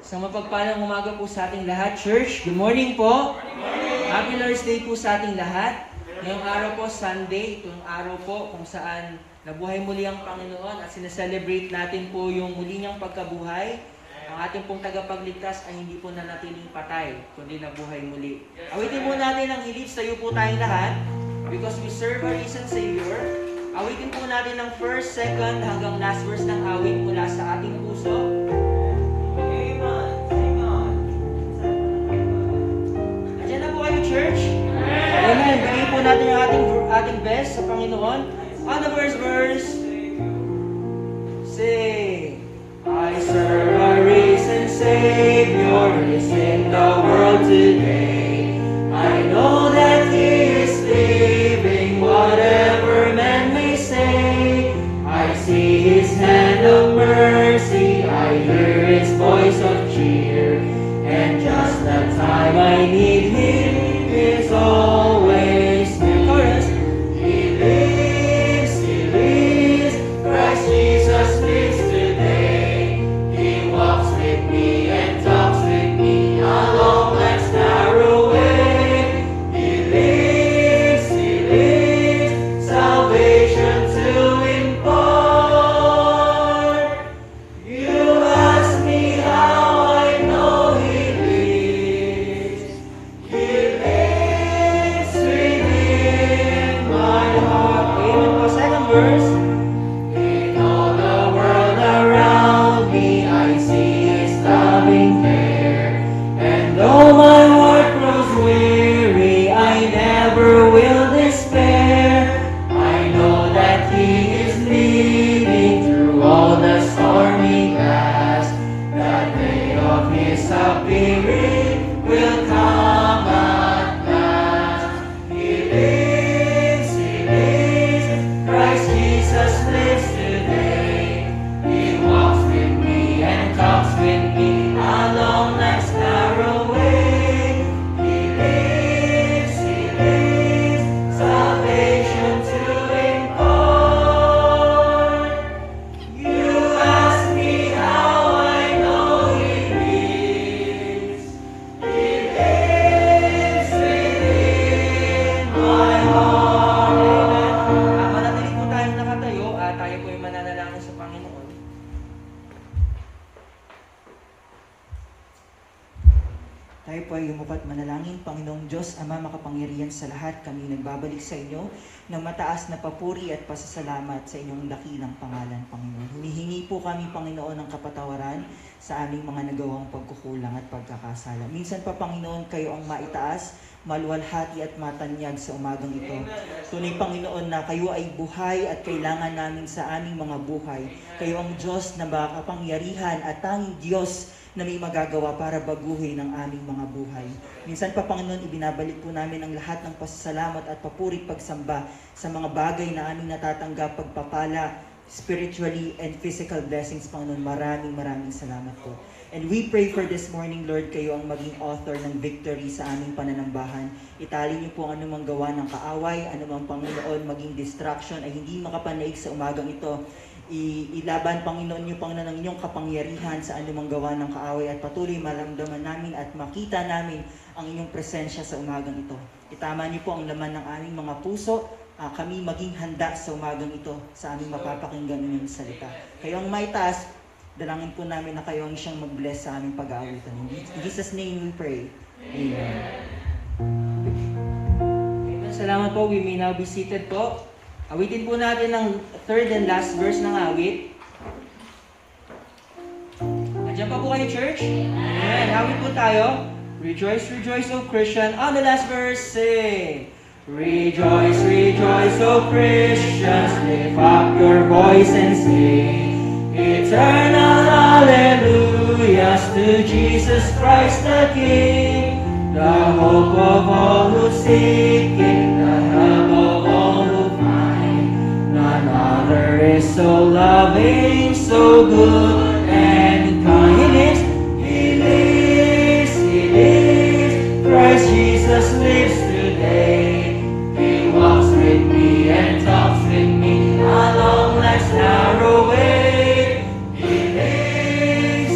Isang mapagpalang umaga po sa ating lahat, Church. Good morning po. Good morning. Happy Lord's Day po sa ating lahat. Ngayong araw po, Sunday. Itong araw po kung saan nabuhay muli ang Panginoon at sineselebrate natin po yung muli niyang pagkabuhay. Ang ating pong tagapagligtas ay hindi po nanatiling patay, kundi nabuhay muli. Awitin po natin ang hilip, tayo po tayong lahat because we serve a risen Savior. Awitin po natin ang first, second, hanggang last verse ng awit mula sa ating puso. Church. Amen. Bigyan po natin yung ating best sa Panginoon. On the first verse, say, I serve a risen Savior is in the world today. I know that He is living, whatever man may say. I see His hand of mercy, I hear His voice of cheer, and just the time I need Him is always near. Chorus. He lives, Christ Jesus lives today. He walks with me and talks with me along life's narrow way. He lives, salvation to impart. You ask me how I know He lives. He lives within my heart. Amen po. Second verse. In all the world around me, I see His loving care. And though my heart grows weary, I never will despair. I know that He is leading through all the stormy paths. The day of His appearing will come at last. He lives, Christ Jesus lives today. He walks with me and talks with me along life's narrow way. He lives, salvation to impart. You ask me how I know He lives. He lives within my heart. Amen. Manatili po tayong nakatayo at tayo po ay mananalangin sa Panginoon. Tayo po ay umupat manalangin. Panginoong Diyos, Ama makapangyarihan sa lahat, kami nagbabalik sa inyo ng mataas na papuri at pasasalamat sa inyong dakilang pangalan, Panginoon. Humihingi po kami, Panginoon, ng kapatawaran sa aming mga nagawang pagkukulang at pagkakasala. Minsan pa, Panginoon, kayo ang maitaas, maluwalhati at matanyag sa umagang ito. Tunay, Panginoon, na kayo ay buhay at kailangan namin sa aming mga buhay. Kayo ang Diyos na makapangyarihan at tanging Diyos na may magagawa para baguhin ang aming mga buhay. Minsan pa, Panginoon, ibinabalik po namin ang lahat ng pasasalamat at papuri pagsamba sa mga bagay na aming natatanggap, pagpapala, spiritually and physical blessings, Panginoon. Maraming salamat po. And we pray for this morning, Lord, kayo ang maging author ng victory sa aming pananambahan. Itali niyo po ang anumang gawa ng kaaway, anumang, Panginoon, maging distraction ay hindi makapanaig sa umagang ito. Ilaban, Panginoon, niyo, Panginoon, ang inyong kapangyarihan sa anumang gawa ng kaaway at patuloy maramdaman namin at makita namin ang inyong presensya sa umagang ito. Itama niyo po ang laman ng aming mga puso, kami maging handa sa umagang ito sa aming mapapakinggan inyong salita. Kayo ang may taas, dalangin po namin na kayo ang siyang mag-bless sa aming pag-aawitan. In Jesus' name we pray. Amen. Amen. Salamat po. We may now be seated po. Awitin po natin ang third and last verse ng awit. Nandiyan pa po kayo, church? Amen. Awit po tayo. Rejoice, rejoice, O Christian. On the last verse, say, Rejoice, rejoice, O Christians, lift up your voice and sing eternal hallelujahs to Jesus Christ the King, the hope of all who seek Him, the help of all who find. None other is so loving, so good and kind. He lives, Christ Jesus lives today. He walks with me and talks with me along life's narrow way. He lives,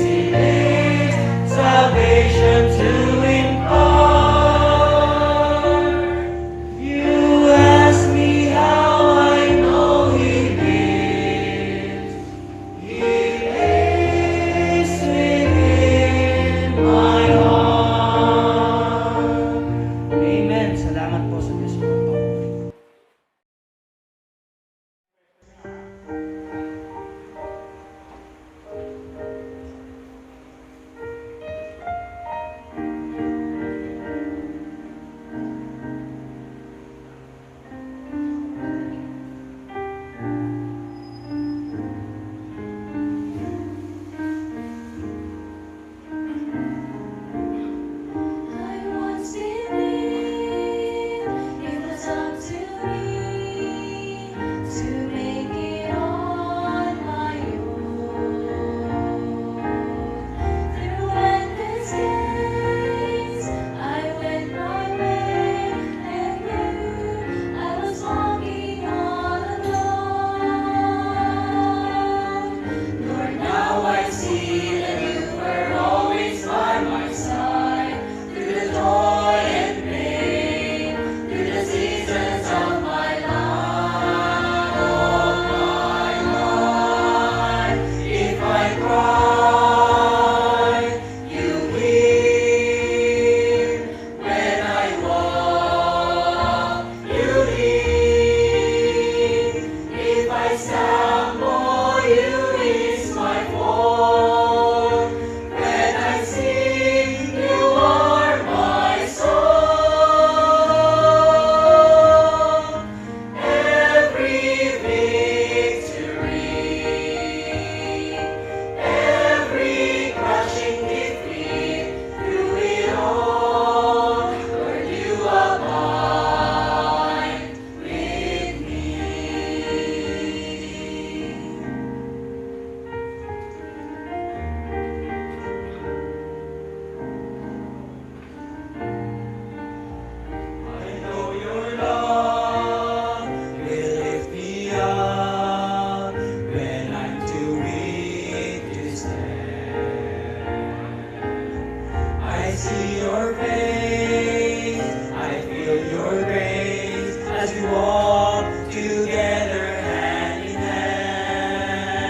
walk together hand in hand.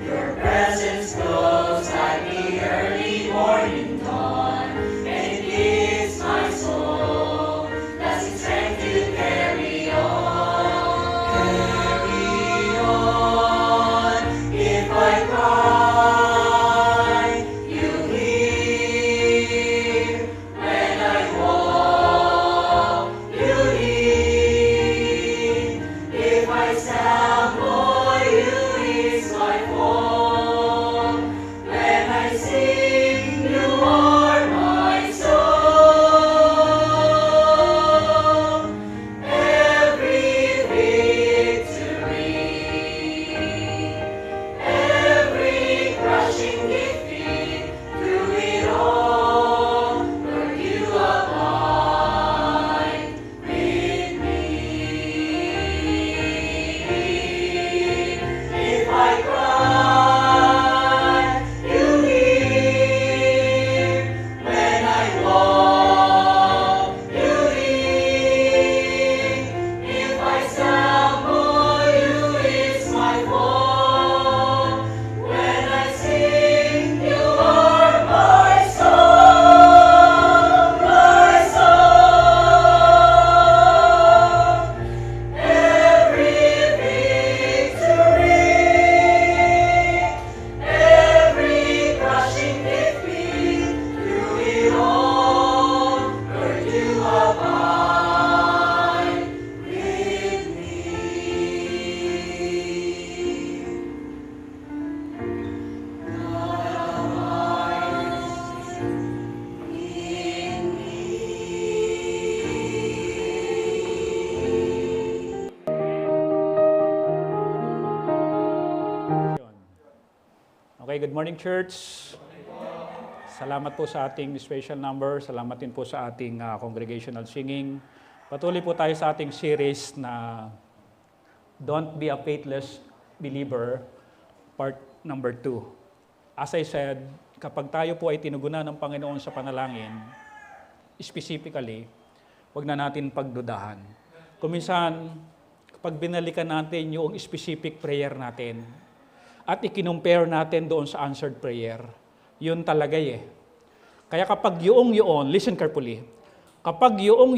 Your presence glows like the early morning dawn, and it gives my soul lasting strength to carry on. Carry on. If I cry, you hear. When I walk, you lead. If I stumble, you ease my fall. When I sing, you are my song. Every victory, every crushing defeat, through it all, Lord, you abide with me. If I cry, you hear. When I walk, you lead. If I stumble, you ease my fall. When I sing, you are my song, my song. Every victory, every crushing defeat, through it all, Lord, you abide with me. God abides in me. Okay, good morning, church. Salamat po sa ating special number. Salamat din po sa ating congregational singing. Patuloy po tayo sa ating series na Don't Be a Faithless Believer, part number 2. As I said, kapag tayo po ay tinugunan ng Panginoon sa panalangin, specifically, wag na natin pagdudahan. Kuminsan, kapag binalikan natin yung specific prayer natin, at ikinumpare natin doon sa answered prayer, yun talaga eh. Kaya kapag yung listen carefully, kapag yung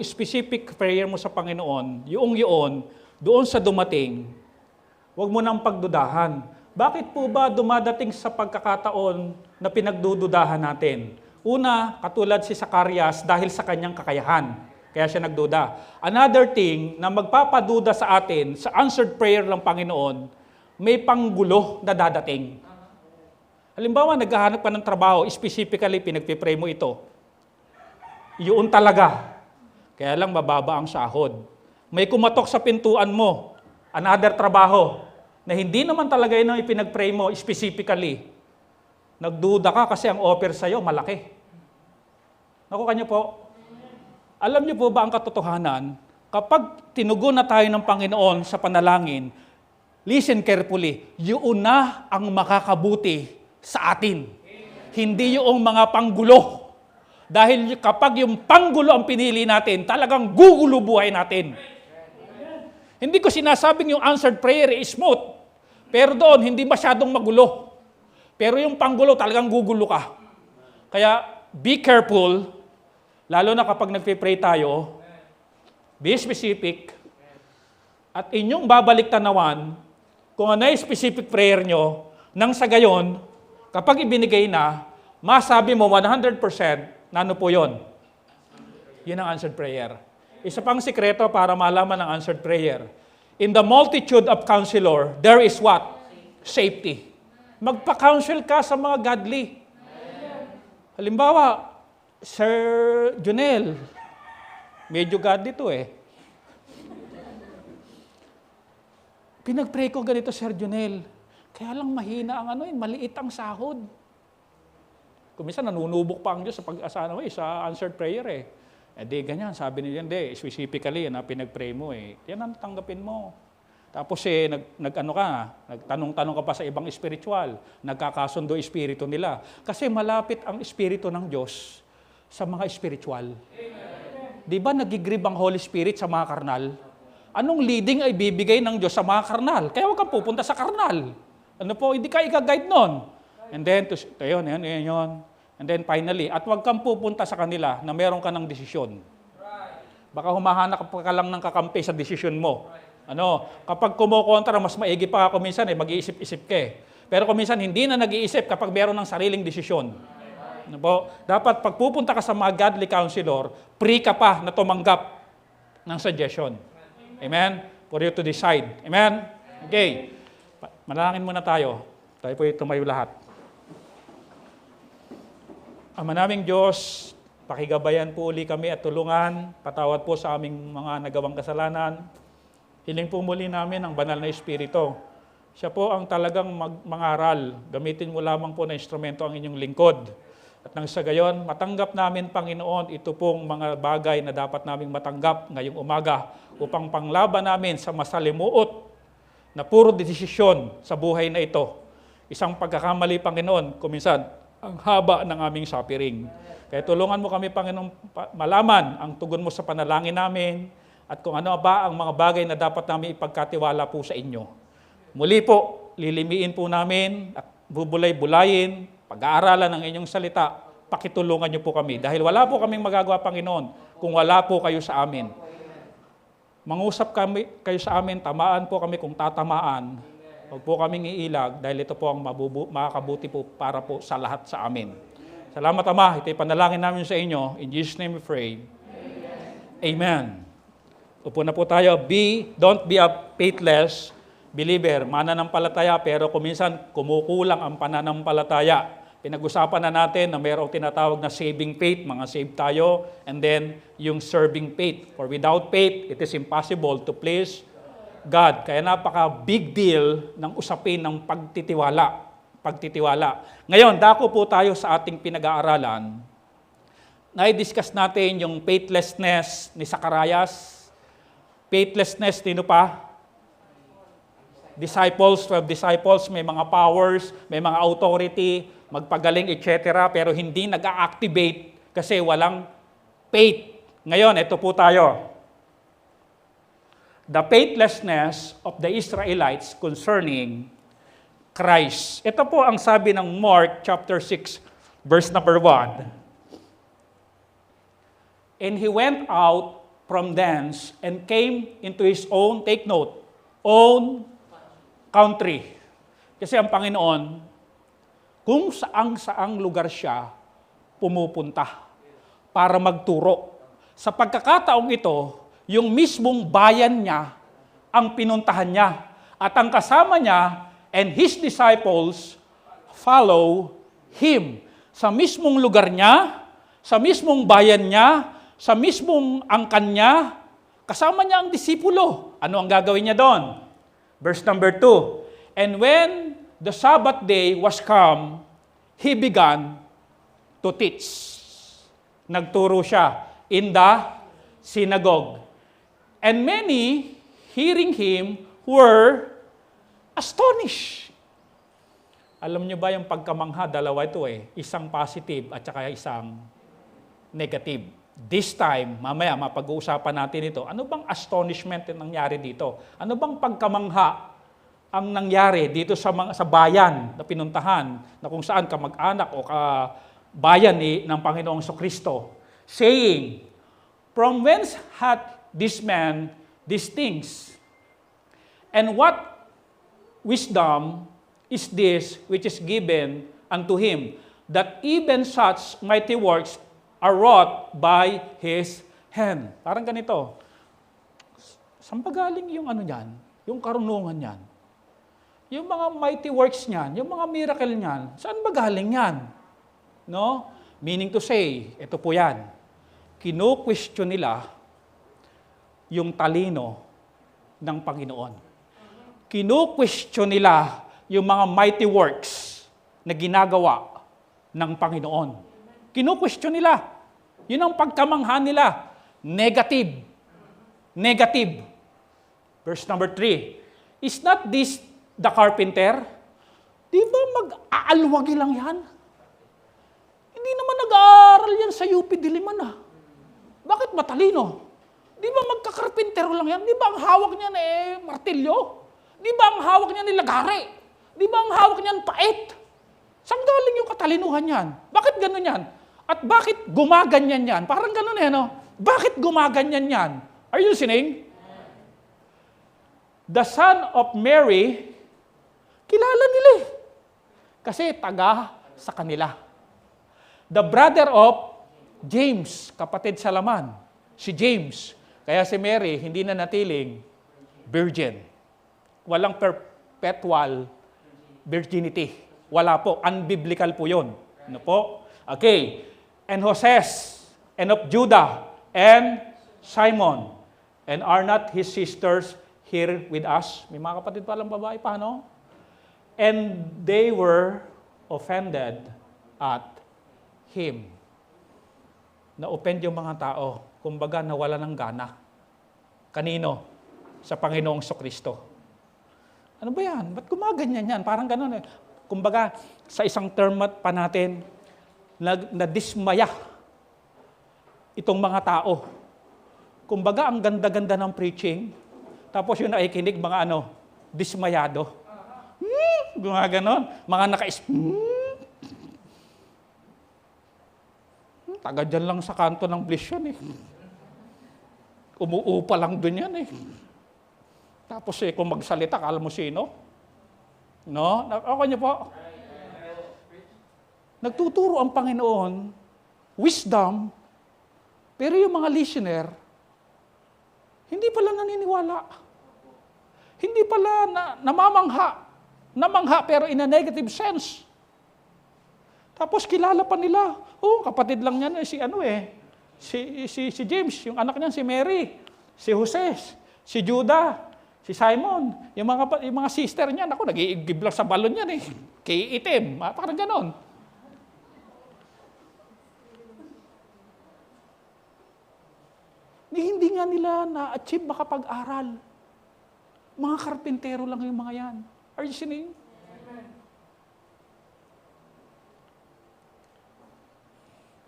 specific prayer mo sa Panginoon, yung doon sa dumating, huwag mo nang pagdudahan. Bakit po ba dumadating sa pagkakataon na pinagdududahan natin? Una, katulad si Zacarias dahil sa kanyang kakayahan. Kaya siya nagduda. Another thing na magpapaduda sa atin, sa answered prayer ng Panginoon, may panggulo na dadating. Halimbawa, naghahanap ka ng trabaho, specifically, pinagpipray mo ito. Yun talaga. Kaya lang mababa ang sahod. May kumatok sa pintuan mo, another trabaho, na hindi naman talaga yun ang ipinagpray mo, specifically. Nagduda ka kasi ang offer sa'yo, malaki. Nakuha niyo po? Alam niyo po ba ang katotohanan? Kapag tinugon na tayo ng Panginoon sa panalangin, listen carefully, yun na ang makakabuti sa atin. Hindi yung mga panggulo. Dahil kapag yung panggulo ang pinili natin, talagang gugulo buhay natin. Hindi ko sinasabing yung answered prayer is smooth. Pero doon, hindi masyadong magulo. Pero yung panggulo, talagang gugulo ka. Kaya, be careful, lalo na kapag nagpipray tayo, be specific, at inyong babalik tanawan, kung ano yung specific prayer nyo, nang sa gayon, kapag ibinigay na, masabi mo 100% na ano po yun. Yun ang answered prayer. Isa pang sikreto para malaman ang answered prayer. In the multitude of counselor, there is what? Safety. Magpa-counsel ka sa mga godly. Halimbawa, Sir Junel, medyo godly to eh. Pinag-pray ko ganito, Sir Junel. Kaya lang mahina ang maliit ang sahod. Kung minsan nanunubok pa ang Diyos sa answered prayer eh. Eh di ganyan, sabi niya, hindi, specifically na pinag-pray mo eh. Yan ang tanggapin mo. Tapos nagtanong-tanong ka pa sa ibang spiritual. Nagkakasundo espiritu nila. Kasi malapit ang espiritu ng Diyos sa mga spiritual. di ba nagigrieve ang Holy Spirit sa mga karnal? Anong leading ay bibigay ng Diyos sa mga karnal? Kaya huwag kang pupunta sa karnal. Ano po, hindi ka ika-guide nun. And then, yun. And then finally, at huwag kang pupunta sa kanila na meron ka ng desisyon. Baka humahanap ka lang ng kakampi sa desisyon mo. Kapag kumukontra, mas maigi pa ako minsan, mag-iisip-isip ka eh. Pero kung minsan, hindi na nag-iisip kapag meron ng sariling desisyon. Ano po? Dapat pag pupunta ka sa mga godly counselor, free ka pa na tumanggap ng suggestion. Amen? For you to decide. Amen? Okay. Manalangin muna tayo. Tayo po tumayo lahat. Ama naming Diyos, pakigabayan po uli kami at tulungan. Patawad po sa aming mga nagawang kasalanan. Hiling po muli namin ang banal na Espiritu. Siya po ang talagang mangaral. Gamitin mo lamang po na instrumento ang inyong lingkod. At nang sa gayon, matanggap namin, Panginoon, ito pong mga bagay na dapat naming matanggap ngayong umaga upang panglaban namin sa masalimuot na puro desisyon sa buhay na ito. Isang pagkakamali, Panginoon, kuminsan, ang haba ng aming suffering. Kaya tulungan mo kami, Panginoon, malaman ang tugon mo sa panalangin namin at kung ano ba ang mga bagay na dapat namin ipagkatiwala po sa inyo. Muli po, lilimiin po namin at bubulay-bulayin, pag-aaralan ng inyong salita, pakitulungan niyo po kami. Dahil wala po kaming magagawa, Panginoon, kung wala po kayo sa amin. Mangusap kayo sa amin, tamaan po kami kung tatamaan. Huwag po kaming iilag dahil ito po ang makakabuti po para po sa lahat sa amin. Salamat, Ama. Ito'y panalangin namin sa inyo. In Jesus' name we pray. Amen. Upo na po tayo. Don't be a faithless believer, mananampalataya, pero kuminsan kumukulang ang pananampalataya. Pinag-usapan na natin na mayroong tinatawag na saving faith, mga save tayo, and then yung serving faith. For without faith, it is impossible to please God. Kaya napaka-big deal ng usapin ng pagtitiwala. Ngayon, dako po tayo sa ating pinag-aaralan. Na-discuss natin yung faithlessness ni Zacarias, faithlessness nino pa? Disciples, 12 disciples, may mga powers, may mga authority, magpagaling, etc. Pero hindi nag-activate kasi walang faith. Ngayon, ito po tayo. The faithlessness of the Israelites concerning Christ. Ito po ang sabi ng Mark chapter 6, verse number 1. And he went out from thence and came into his own, take note, own country. Kasi ang Panginoon, kung saang lugar siya pumupunta para magturo. Sa pagkakataong ito, yung mismong bayan niya ang pinuntahan niya. At ang kasama niya and his disciples follow him. Sa mismong lugar niya, sa mismong bayan niya, sa mismong angkan niya, kasama niya ang disipulo. Ano ang gagawin niya doon? Verse number 2, and when the Sabbath day was come, he began to teach. Nagturo siya in the synagogue. And many, hearing him, were astonished. Alam niyo ba yung pagkamangha, dalawa ito eh. Isang positive at saka isang negative. This time, mamaya mapag-uusapan natin ito. Ano bang astonishment yung nangyari dito? Ano bang pagkamangha ang nangyari dito sa bayan na pinuntahan na kung saan kamag-anak o bayan ng Panginoong Kristo? Saying, from whence hath this man these things? And what wisdom is this which is given unto him, that even such mighty works are wrought by his hand? Parang ganito. Saan ba galing yung niyan? Yung karunungan niyan? Yung mga mighty works niyan, yung mga miracle niyan, saan ba galing yan? No? Meaning to say, ito po yan. Kino-question nila yung talino ng Panginoon. Kino-question nila yung mga mighty works na ginagawa ng Panginoon. Kino-question nila. Yun ang pagkamangha nila. Negative. Negative. Verse number 3. Is not this the carpenter? Di ba mag-aalwagi lang yan? Hindi naman nag-aaral yan sa UP Diliman . Bakit matalino? Di ba magkakarpintero lang yan? Di ba ang hawak niyan martilyo? Di ba ang hawak niyan lagari? Di ba ang hawak niyan pait? Saan galing yung katalinuhan yan? Bakit gano'n yan? At bakit gumaganyan yan? Parang gano'n no? Bakit gumaganyan yan? Are you listening? The son of Mary, kilala nila kasi taga sa kanila. The brother of James, kapatid sa laman, si James. Kaya si Mary, hindi na natiling virgin. Walang perpetual virginity. Wala po. Unbiblical po yun. Ano po? Okay. And Joses, and of Judah, and Simon. And are not his sisters here with us? May mga kapatid palang babae pa, no? And they were offended at him. Na-offend yung mga tao. Kumbaga, nawala ng gana. Kanino? Sa Panginoong Kristo. Ano ba yan? Ba't gumaganyan yan? Parang gano'n Kumbaga, sa isang term pa natin, nadismaya itong mga tao. Kumbaga, ang ganda-ganda ng preaching, tapos yung nakikinig, mga dismayado. Gumaganon. Mga taga dyan lang sa kanto ng bliss yan Umuupa lang dun yan Tapos kung magsalita, kala mo sino? No? Okay niyo po? Nagtuturo ang Panginoon, wisdom, pero yung mga listener, hindi pala naniniwala. Hindi pala namangha pero in a negative sense. Tapos kilala pa nila, kapatid lang niyan si James, yung anak niyan si Mary, si Jose, si Judah, si Simon, yung mga sister niyan, nag-iigib lang sa balon yan kay itim, parang ganon. Hindi nga nila na-achieve makapag-aral. Mga karpintero lang yung mga yan. Are you listening?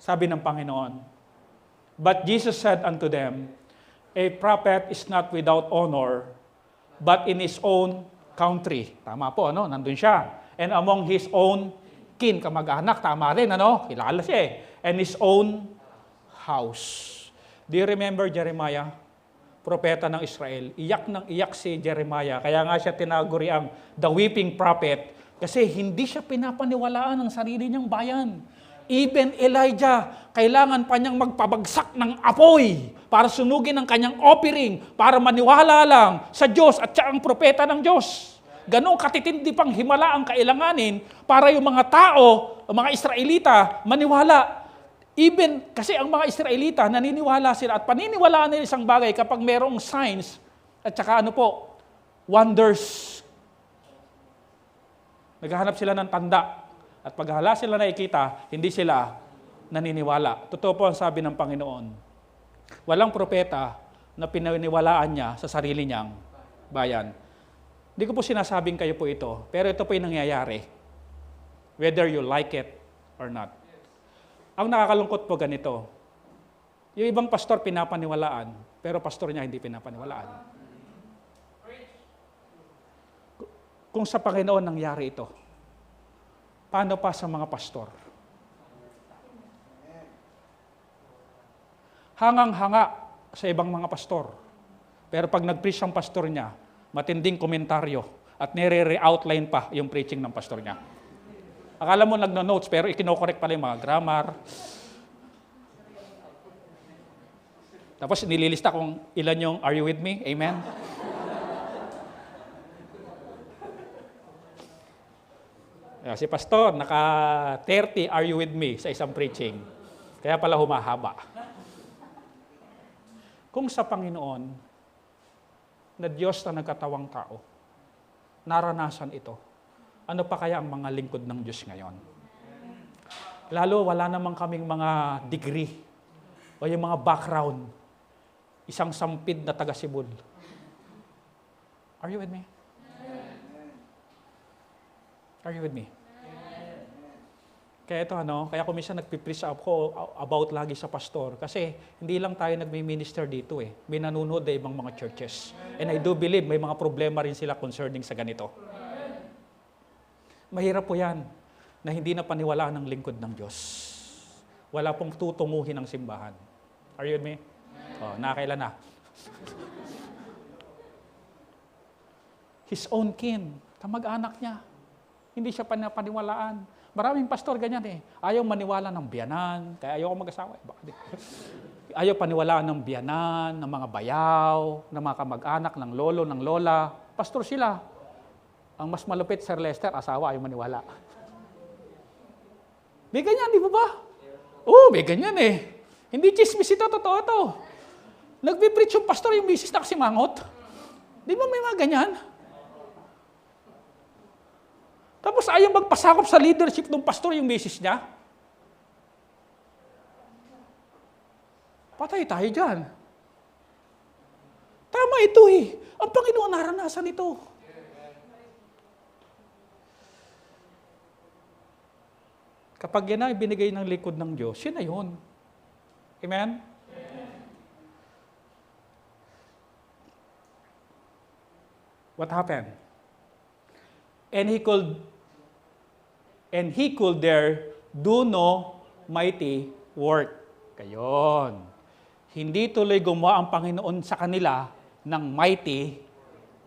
Sabi ng Panginoon, but Jesus said unto them, a prophet is not without honor, but in his own country. Tama po, nandun siya. And among his own kin, kamag-anak, tama rin, kilala siya And his own house. Do you remember Jeremiah? Propeta ng Israel. Iyak ng iyak si Jeremiah. Kaya nga siya tinaguri ang the weeping prophet kasi hindi siya pinapaniwalaan ng sarili niyang bayan. Even Elijah, kailangan pa niyang magpabagsak ng apoy para sunugin ang kanyang offering, para maniwala lang sa Diyos at siya ang propeta ng Diyos. Ganong katitindi pang himala ang kailanganin para yung mga tao, ang mga Israelita, maniwala. Even, kasi ang mga Israelita, naniniwala sila at paniniwalaan nila isang bagay kapag merong signs at saka wonders. Naghahanap sila ng tanda. At paghala sila nakikita, hindi sila naniniwala. Totoo po ang sabi ng Panginoon. Walang propeta na pinaniwalaan niya sa sarili niyang bayan. Hindi ko po sinasabing kayo po ito, pero ito po yung nangyayari. Whether you like it or not. Ang nakakalungkot po ganito, yung ibang pastor pinapaniwalaan, pero pastor niya hindi pinapaniwalaan. Kung sa Panginoon nangyari ito, paano pa sa mga pastor? Hangang-hanga sa ibang mga pastor. Pero pag nag-preach ang pastor niya, matinding komentaryo at nire-outline pa yung preaching ng pastor niya. Akala mo nagno-notes pero ikinokorek pala yung mga grammar. Tapos nililista kung ilan yung are you with me? Amen? Si pastor, naka 30 are you with me sa isang preaching. Kaya pala humahaba. Kung sa Panginoon, na Diyos na nagkatawang tao, naranasan ito, ano pa kaya ang mga lingkod ng Diyos ngayon? Lalo, wala namang kaming mga degree o yung mga background. Isang sampid na taga-Sibol. Are you with me? Are you with me? Kaya ito kaya kung minsan nagpipreach ako about lagi sa pastor, kasi hindi lang tayo nagmi-minister dito eh. May nanonood na ibang mga churches. And I do believe may mga problema rin sila concerning sa ganito. Mahirap po yan na hindi na paniwalaan ng lingkod ng Diyos. Wala pong tutunguhin ng simbahan. Are you with me? Nakakailan na. His own kin, kamag-anak niya. Hindi siya paniwalaan. Maraming pastor ganyan eh. Ayaw maniwala ng biyanan, kaya ayaw ko mag-asawa. Ayaw paniwalaan ng biyanan, ng mga bayaw, ng mga kamag-anak, ng lolo, ng lola. Pastor sila. Ang mas malupit, Sir Lester, asawa, ayaw maniwala. May ganyan, di ba ba? Oo, may ganyan eh. Hindi chismis ito, totoo ito. Nagpipreach yung pastor, yung misis na kasi mangot. Di ba may mga ganyan? Tapos ayaw magpasakop sa leadership ng pastor yung misis niya. Patay tayo dyan. Tama ito eh. Ang Panginoon naranasan ito. Kapag yan ay binigay ng likod ng Diyos, yun na yun. Amen? What happened? And he could there do no mighty work. Gayon. Hindi tuloy gumawa ang Panginoon sa kanila ng mighty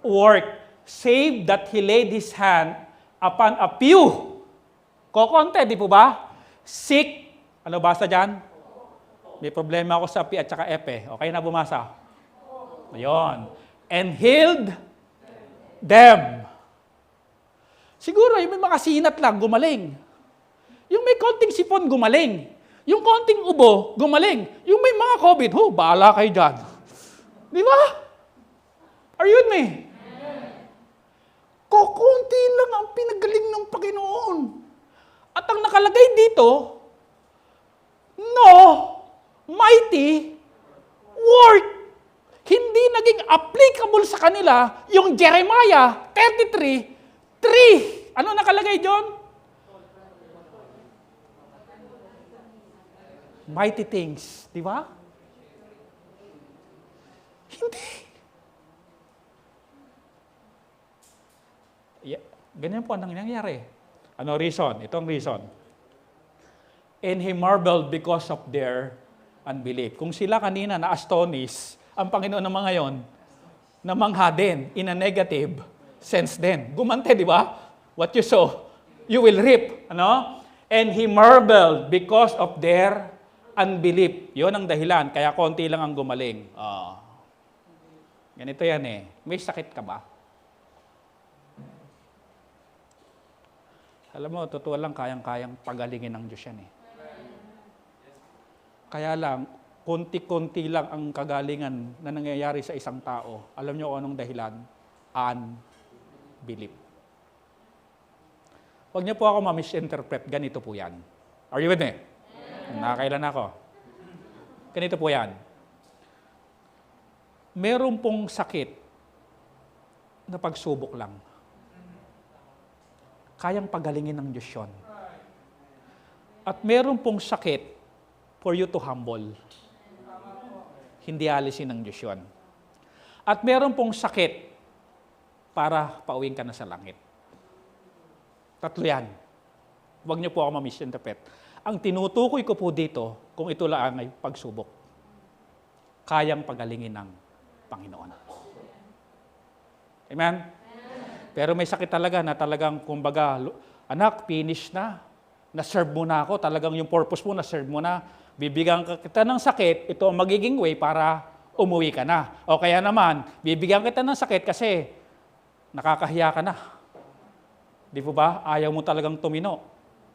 work, save that He laid His hand upon a few. Kokonte, di po ba? Sick. Ano basa dyan? May problema ako sa P at saka F eh. Okay na bumasa? Ayun. And healed them. Siguro, yung may makasinat lang, gumaling. Yung may konting sipon, gumaling. Yung konting ubo, gumaling. Yung may mga COVID, bahala kayo dyan. Di ba? Are you with me? Kukunti lang ang pinagaling ng Panginoon. At ang nakalagay dito, no mighty work. Hindi naging applicable sa kanila yung Jeremiah 33:3. Ano nakalagay doon? Mighty things, di ba? Hindi. Ganyan po ang nangyayari. Ano reason? Itong reason. And he marveled because of their unbelief. Kung sila kanina na-astonish, ang Panginoon naman ngayon, namangha din in a negative sense din. Gumante, di ba? What you sow, you will reap. Ano? And he marveled because of their unbelief. Yun ang dahilan. Kaya konti lang ang gumaling. Ganito yan eh. May sakit ka ba? Alam mo, totoo lang, kayang-kayang pagalingin ng Diyos yan eh. Kaya lang, konti-konti lang ang kagalingan na nangyayari sa isang tao. Alam niyo anong dahilan? Unbelief. Huwag niyo po ako ma-misinterpret. Ganito po yan. Are you with me? Nakakailan ako. Ganito po yan. Meron pong sakit na pagsubok lang. Kayang pagalingin ng Diyos yun. At meron pong sakit for you to humble. Hindi alisin ng Diyos yun. At meron pong sakit para pauwiin ka na sa langit. Tatlo yan. Huwag niyo po ako ma-misinterpret. Ang tinutukoy ko po dito, kung ito lang ay pagsubok, kayang pagalingin ng Panginoon. Amen? Pero may sakit talaga na talagang, kumbaga, anak, finish na. Na-serve mo na ako. Talagang yung purpose mo, na-serve mo na. Bibigyan kita ng sakit, ito ang magiging way para umuwi ka na. O kaya naman, bibigyan kita ng sakit kasi nakakahiya ka na. Di po ba? Ayaw mo talagang tumino.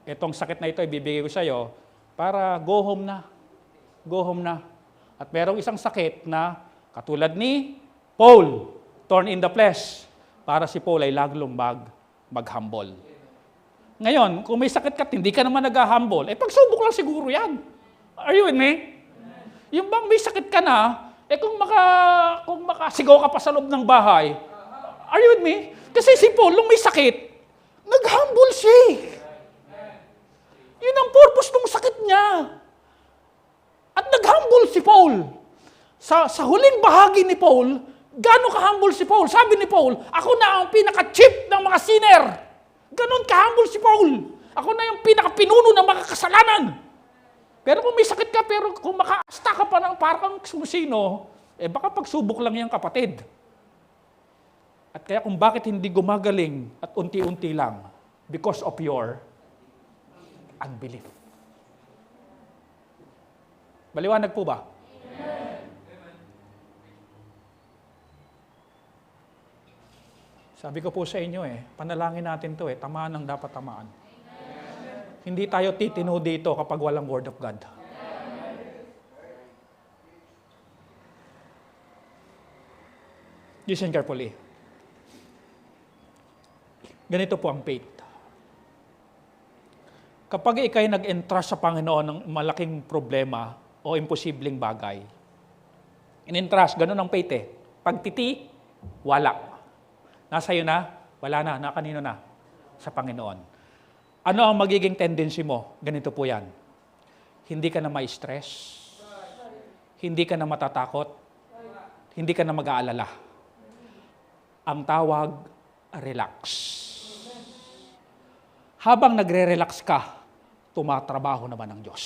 Itong sakit na ito, ibibigay ko sa'yo para go home na. Go home na. At merong isang sakit na katulad ni Paul, thorn in the flesh. Para si Paul ay laglong mag-humble. Ngayon, kung may sakit ka, hindi ka naman nag-humble, pagsubok lang siguro yan. Are you with me? Yung bang may sakit ka na, kung makasigaw ka pa sa loob ng bahay, are you with me? Kasi si Paul, nung may sakit, nag-humble siya. Yun ang purpose ng sakit niya. At nag-humble si Paul. Sa huling bahagi ni Paul, gano'n ka-humble si Paul? Sabi ni Paul, ako na ang pinaka-chief ng mga sinner. Gano'n ka-humble si Paul. Ako na yung pinaka-pinuno ng mga kasalanan. Pero kung may sakit ka, pero kung makaasta ka pa ng parang sumusino, baka pagsubok lang yan, kapatid. At kaya kung bakit hindi gumagaling at unti-unti lang, because of your unbelief. Maliwanag po ba? Sabi ko po sa inyo panalangin natin to tamaan ang dapat tamaan. Hindi tayo titino dito kapag walang Word of God. Listen carefully. Ganito po ang faith. Kapag ikay nag-entrust sa Panginoon ng malaking problema o imposibleng bagay, in-entrust, ganun ang faith Pagtiti, wala. Nasa iyo na, wala na, kanino na? Sa Panginoon. Ano ang magiging tendency mo? Ganito po yan. Hindi ka na ma-stress. Hindi ka na matatakot. Hindi ka na mag-aalala. Ang tawag, relax. Habang nagre-relax ka, tumatrabaho naman ang Diyos.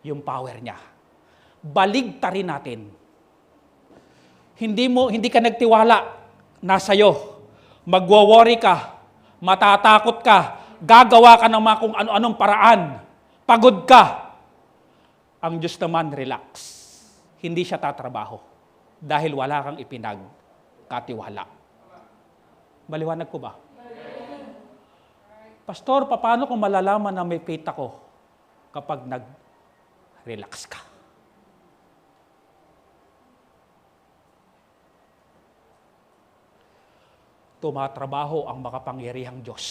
Yung power niya. Baligtarin natin. Hindi ka nagtiwala, nasa iyo. Magwo-worry ka, matatakot ka, gagawa ka ng mga kung ano-anong paraan, pagod ka. Ang Diyos naman, relax. Hindi siya tatrabaho dahil wala kang ipinagkatiwala. Maliwanag ko ba? Pastor, paano ko malalaman na may faith ako kapag nag-relax ka? Tumatrabaho ang makapangyarihang Diyos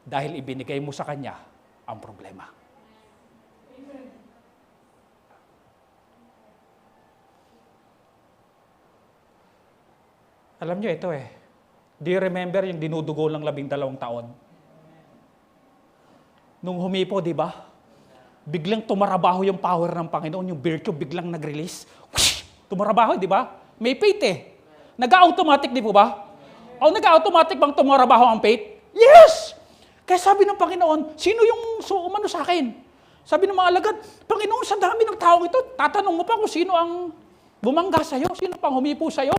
dahil ibinigay mo sa Kanya ang problema. Alam niyo ito Do you remember yung dinudugo ng 12 taon? Nung humipo, di ba? Biglang tumarabaho yung power ng Panginoon, yung virtue biglang nag-release. Tumarabaho, di ba? May faith Nag-automatic, di po ba? O nag-automatic bang tumarabaho ang faith? Yes! Kaya sabi ng Panginoon, sino yung umano sa akin? Sabi ng mga alagad, Panginoon, sa dami ng taong ito, tatanong mo pa kung sino ang bumangga sa'yo, sino pang humipo sa'yo.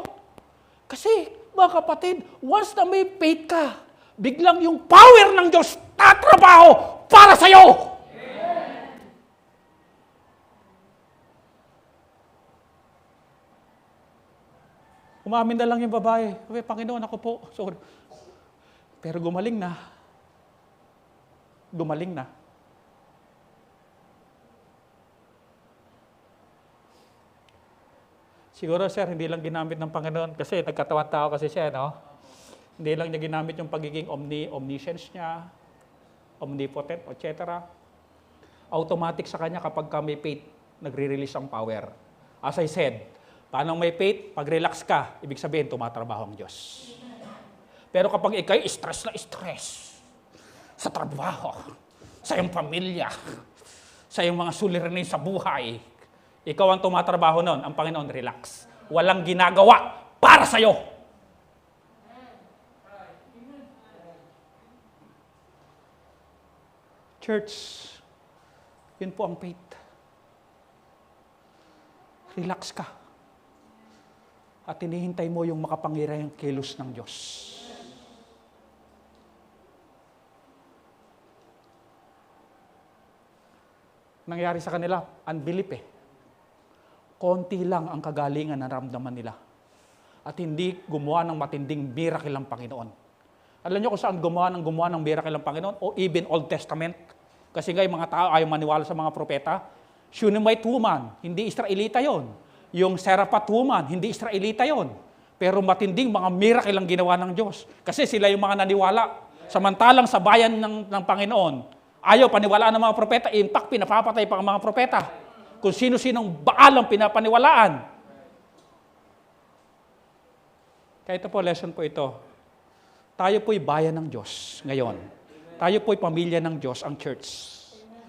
Kasi, mga kapatid, once na may faith ka, biglang yung power ng Diyos tatrabaho para sa'yo. Umamin na lang yung babae. Panginoon, ako po. Sorry. Pero gumaling na. Gumaling na. Siguro, sir, hindi lang ginamit ng Panginoon kasi nagkatawang tao kasi siya, no? Hindi lang niya ginamit yung pagiging omniscience niya, omnipotent, etc. Automatic sa kanya kapag ka may faith, nagre-release ang power. As I said, paano may faith? Pag relax ka, ibig sabihin, tumatrabaho ang Diyos. Pero kapag ikay stress na stress, sa trabaho, sa iyong pamilya, sa iyong mga suliranin sa buhay, ikaw ang tumatrabaho nun, ang Panginoon, relax. Walang ginagawa para sa'yo. Church, yun po ang faith. Relax ka. At hinihintay mo yung makapangyarihang kilos ng Diyos. Nangyari sa kanila, unbelief Konti lang ang kagalingan na naramdaman nila. At hindi gumawa ng matinding miracle ang Panginoon. Alam niyo kung saan gumawa ng miracle ang Panginoon? O even Old Testament. Kasi nga yung mga tao ayaw maniwala sa mga propeta. Shunammite woman, hindi Israelita yon. Yung Seraphat woman, hindi Israelita yon. Pero matinding mga miracle ang ginawa ng Diyos. Kasi sila yung mga naniwala. Samantalang sa bayan ng Panginoon, ayaw paniwalaan ng mga propeta. In fact, pinapapatay pa ang mga propeta. Kung sino-sinong Baal ang pinapaniwalaan. Kaya ito po, lesson po ito. tayo po'y bayan ng Diyos ngayon. Tayo po'y pamilya ng Diyos, ang church.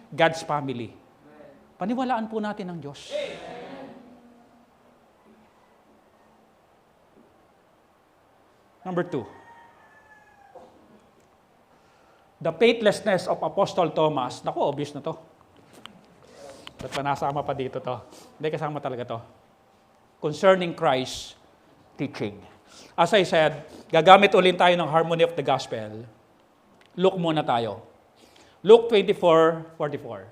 God's family. Paniwalaan po natin ang Diyos. Number 2. The faithlessness of Apostle Thomas. Naku, obvious na to. Ba't pa nasama pa dito to? Hindi, kasama talaga to. Concerning Christ's teaching. As I said, gagamit ulit tayo ng harmony of the gospel. Luke muna tayo. Luke 24:44.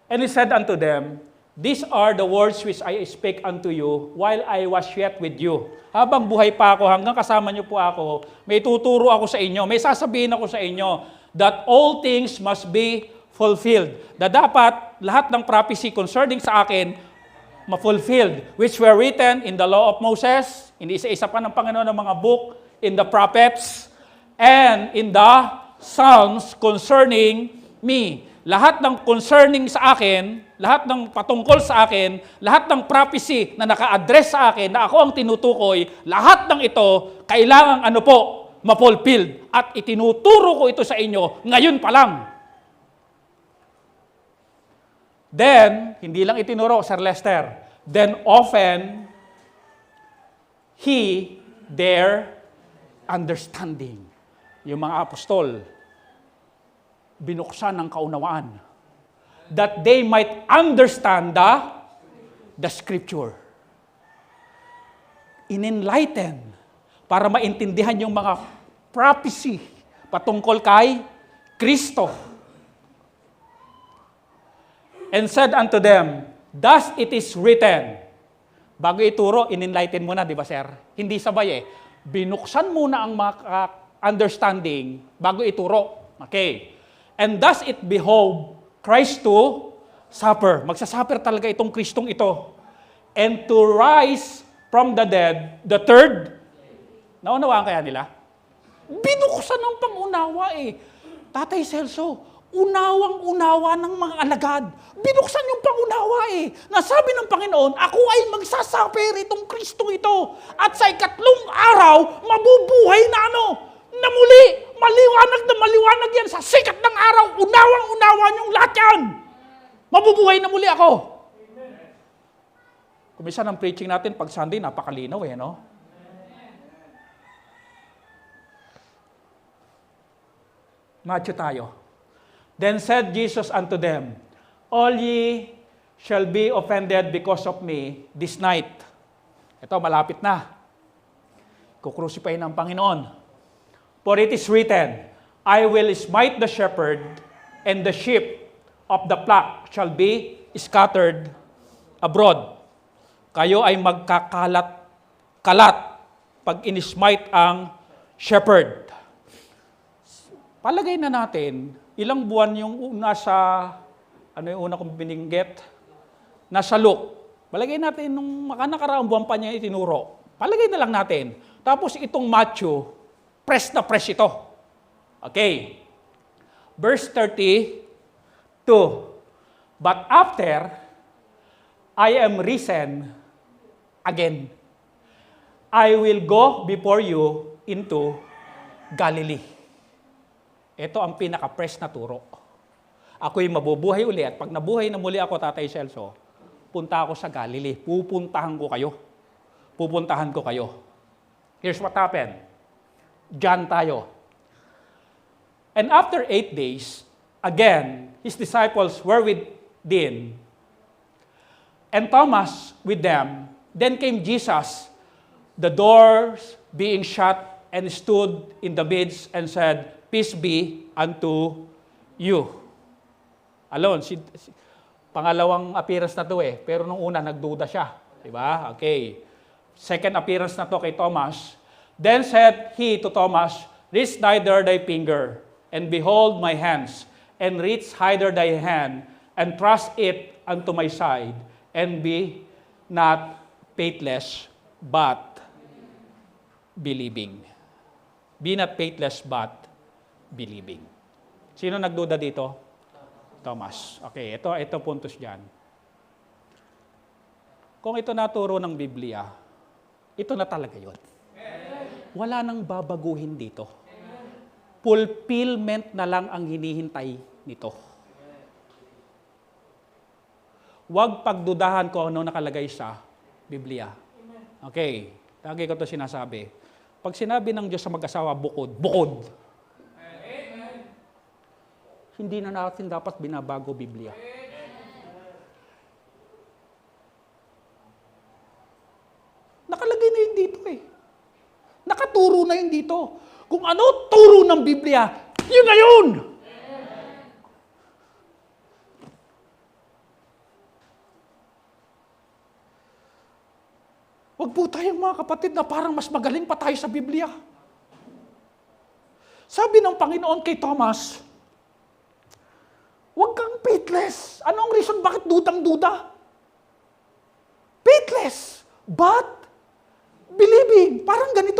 And he said unto them, These are the words which I spake unto you while I was yet with you. Habang buhay pa ako, hanggang kasama niyo po ako, may tuturo ako sa inyo, may sasabihin ako sa inyo, that all things must be fulfilled. Na dapat lahat ng prophecy concerning sa akin, ma-fulfilled, which were written in the law of Moses, in isa-isa pa ng Panginoon ng mga book, in the prophets, and in the Psalms concerning me. Lahat ng concerning sa akin, lahat ng patungkol sa akin, lahat ng prophecy na naka-address sa akin, na ako ang tinutukoy, lahat ng ito, kailangang ma-fulfilled. At itinuturo ko ito sa inyo ngayon pa lang. Then, hindi lang itinuro, Sir Lester, then often, their understanding. Yung mga apostol, binuksan ng kaunawaan. That they might understand the Scripture. In-enlighten, para maintindihan yung mga prophecy patungkol kay Kristo. And said unto them, Thus it is written. Bago ituro, in-enlighten muna, di ba, sir? Hindi sabay eh. Binuksan muna ang mga understanding bago ituro. Okay. And thus it behoved Christ to suffer. Magsasuffer talaga itong Kristong ito. And to rise from the dead, the third. Naunawaan kaya nila? Binuksan ng pangunawa eh. Tatay Celso, unawang-unawa ng mga alagad. Binuksan yung pangunawa eh. Nasabi ng Panginoon, ako ay magsasuffer itong Kristong ito. At sa ikatlong araw, mabubuhay na na muli, maliwanag na maliwanag yan sa sikat ng araw, unawang-unawa niyong lahat yan. Mabubuhay na muli ako. Kumisa ng preaching natin, pag Sunday, napakalinaw eh, no? Matthew tayo. Then said Jesus unto them, All ye shall be offended because of me this night. Ito, malapit na. Kukrusipay ng Panginoon. For it is written, I will smite the shepherd, and the sheep of the flock shall be scattered abroad. Kayo ay magkakalat-kalat pag in-smite ang shepherd. Palagay na natin, ilang buwan yung nasa, yung una kong bininggit? Nasa Luke. Palagay natin, nung nakaraang buwan pa niya itinuro. Palagay na lang natin. Tapos itong Matthew, press na press ito. Okay. Verse 32. But after I am risen again, I will go before you into Galilee. Ito ang pinaka-press na turo. Ako'y mabubuhay uli at pag nabuhay na muli ako, Tatay Celso, punta ako sa Galilee. Pupuntahan ko kayo. Here's what happened. John tayo. And after 8 days, again, his disciples were within, and Thomas with them. Then came Jesus, the doors being shut, and stood in the midst and said, Peace be unto you. Alone, pangalawang appearance na to eh, pero nung una nagduda siya. Diba? Okay. Second appearance na to kay Thomas. Then said he to Thomas, Reach hither thy finger, and behold my hands, and reach hither thy hand, and thrust it unto my side, and be not faithless, but believing. Be not faithless, but believing. Sino nagduda dito? Thomas. Okay, ito puntos dyan. Kung ito naturo ng Biblia, ito na talaga yun. Wala nang babaguhin dito. Fulfillment na lang ang hinihintay nito. Huwag pagdudahan kung ano nakalagay sa Biblia. Okay, lagi ko ito sinasabi. Pag sinabi ng Diyos sa mag-asawa, bukod, bukod. Hindi na natin dapat binabago Biblia. Nakalagay na yun dito eh. Nakaturo na yun dito. Kung ano turo ng Biblia, yun na yun! Huwag po tayong mga kapatid na parang mas magaling pa tayo sa Biblia. Sabi ng Panginoon kay Thomas, huwag kang faithless. Anong reason bakit dudang-duda? Faithless, but believing. Parang ganito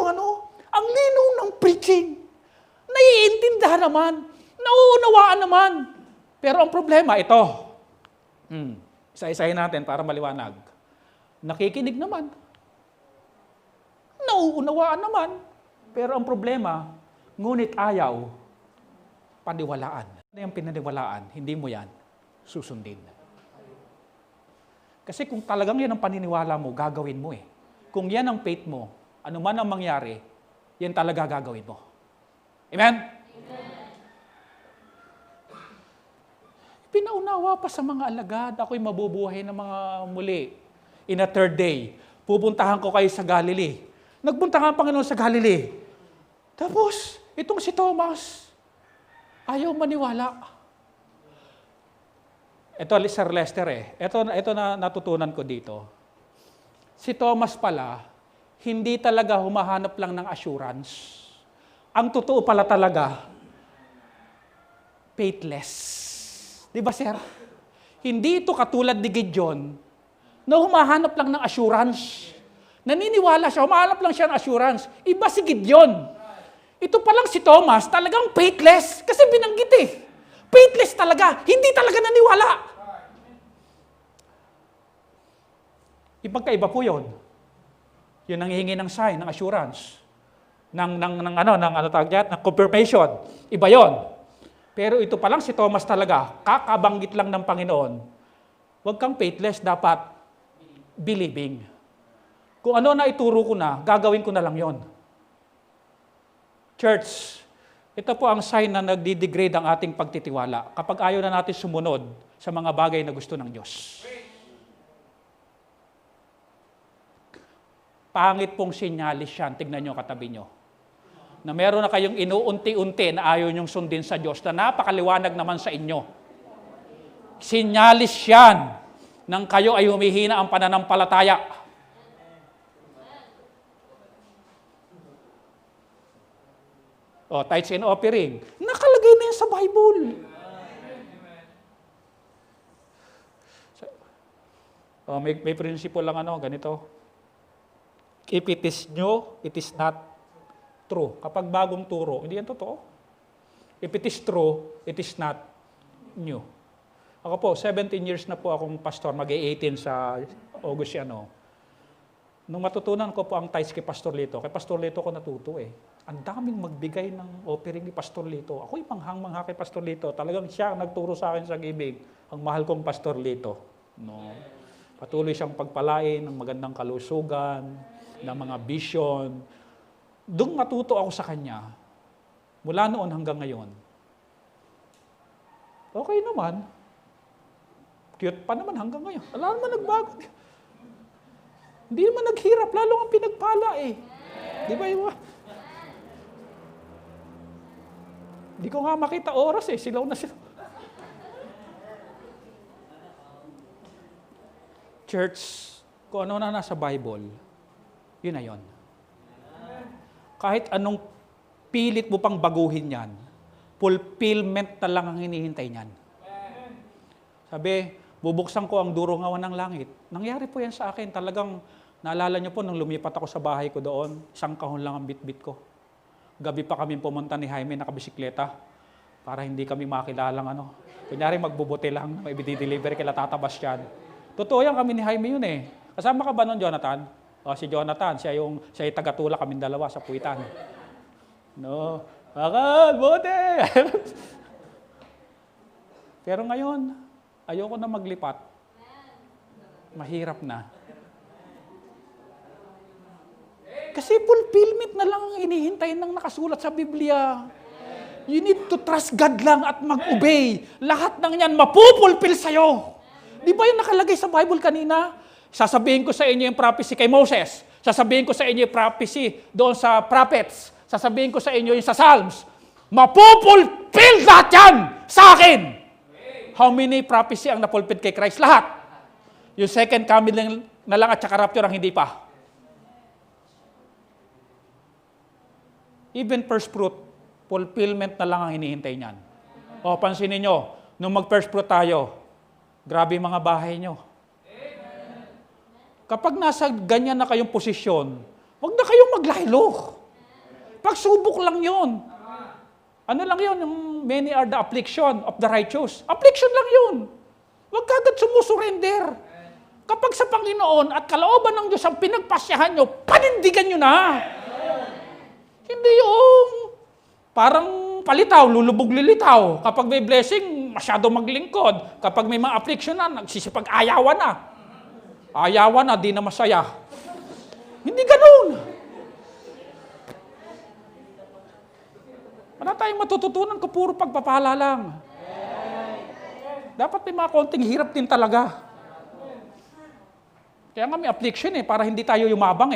ang linaw ng preaching. Naiintindihan naman, nauunawaan naman. Pero ang problema, ito. Isa-isahin natin para maliwanag. Nakikinig naman. Nauunawaan naman. Pero ang problema, ngunit ayaw, paniwalaan. Ano yung pinaniwalaan? Hindi mo yan susundin. Kasi kung talagang yan ang paniniwala mo, gagawin mo eh. Kung yan ang faith mo, ano man ang mangyari, yan talaga gagawin mo. Amen? Pinaunawa pa sa mga alagad, ako'y mabubuhay ng mga muli. In a third day, pupuntahan ko kayo sa Galilee. Nagpunta nga ang Panginoon sa Galilee. Tapos, itong si Thomas, ayaw maniwala. Ito, Sir Lester Ito na natutunan ko dito. Si Thomas pala, hindi talaga humahanap lang ng assurance. Ang totoo pala talaga, faithless. Di ba, sir? Hindi ito katulad ni Gideon na humahanap lang ng assurance. Naniniwala siya, humahanap lang siya ng assurance. Iba si Gideon. Ito palang si Thomas, talagang faithless. Kasi binanggit eh. Faithless talaga. Hindi talaga naniwala. Ipagkaiba po yun. Yun ang hihingi ng sign, ng assurance. Ng confirmation. Iba yon. Pero ito palang si Thomas talaga, kakabanggit lang ng Panginoon. Huwag kang faithless, dapat believing. Kung ano na ituro ko na, gagawin ko na lang yon. Church, ito po ang sign na nagdi-degrade ang ating pagtitiwala kapag ayaw na natin sumunod sa mga bagay na gusto ng Diyos. Pangit pong sinyalis yan. Tignan nyo katabi nyo. Na meron na kayong inuunti-unti na ayaw nyong sundin sa Diyos na napakaliwanag naman sa inyo. Sinyalis yan nang kayo ay humihina ang pananampalataya. O, tithes and offering. Nakalagay na yan sa Bible. O, may principle lang ganito. If it is new, it is not true. Kapag bagong turo, hindi yan totoo. If it is true, it is not new. Ako po, 17 years na po akong pastor, mag-18 sa August yan. Nung matutunan ko po ang tithes kay Pastor Lito, kay Pastor Lito ko natuto eh. Ang daming magbigay ng offering ni Pastor Lito. Ako'y manghang-mangha kay Pastor Lito. Talagang siya ang nagturo sa akin sa gibig. Ang mahal kong Pastor Lito. No? Patuloy siyang pagpalain ng magandang kalusugan, ng mga vision. Doon matuto ako sa kanya. Mula noon hanggang ngayon. Okay naman. Cute pa naman hanggang ngayon. Wala naman nagbago. Hindi naman naghirap. Lalo ang pinagpala eh. Di ba yung Hindi ko nga makita oras eh. Silaw na silaw. Church, kung ano na nasa Bible, yun na yun. Kahit anong pilit mo pang baguhin yan, fulfillment na lang ang hinihintay niyan. Sabi, bubuksan ko ang durungawan ng langit. Nangyari po yan sa akin. Talagang, naalala niyo po, nung lumipat ako sa bahay ko doon, isang kahon lang ang bit-bit ko. Gabi pa kami pumunta ni Jaime nakabisikleta para hindi kami makilalang Kunyari magbubuti lang, may deliver kila Tata Bastian. Totoo yan kami ni Jaime yun eh. Kasama ka ba nun, Jonathan? O si Jonathan, siya yung tagatulak, kaming dalawa sa puwitan. No? Akal, bote! Pero ngayon, ayoko na maglipat. Mahirap na. Kasi fulfillment na lang ang hinihintay ng nakasulat sa Biblia. You need to trust God lang at mag-obey. Lahat ng yan mapupulfill sa'yo. Di ba yung nakalagay sa Bible kanina? Sasabihin ko sa inyo yung prophecy kay Moses. Sasabihin ko sa inyo yung prophecy doon sa prophets. Sasabihin ko sa inyo yung sa Psalms. Mapupulfill lahat yan sa akin. How many prophecy ang napulpil kay Christ? Lahat. Yung second coming na lang at saka rapture ang hindi pa. Even first fruit, fulfillment na lang ang hinihintay niyan. O, pansinin nyo, nung mag-first fruit tayo, grabe yung mga bahay nyo. Kapag nasa ganyan na kayong posisyon, huwag na kayong maglaylo. Pagsubok lang yun. Ano lang yun? Yung many are the affliction of the righteous. Affliction lang yun. Huwag kagad sumusurrender. Kapag sa Panginoon at kalooban ng Diyos ang pinagpasyahan nyo, panindigan nyo na. Hindi yung parang palitaw, lulubog lilitaw. Kapag may blessing, masyado maglingkod. Kapag may mga affliction na, nagsisipag-ayawan na. Ayawan na, di na masaya. Hindi ganun. Wala tayong matututunan ko, puro pagpapala lang. Dapat may mga konting hirap din talaga. Kaya nga may affliction para hindi tayo yumabang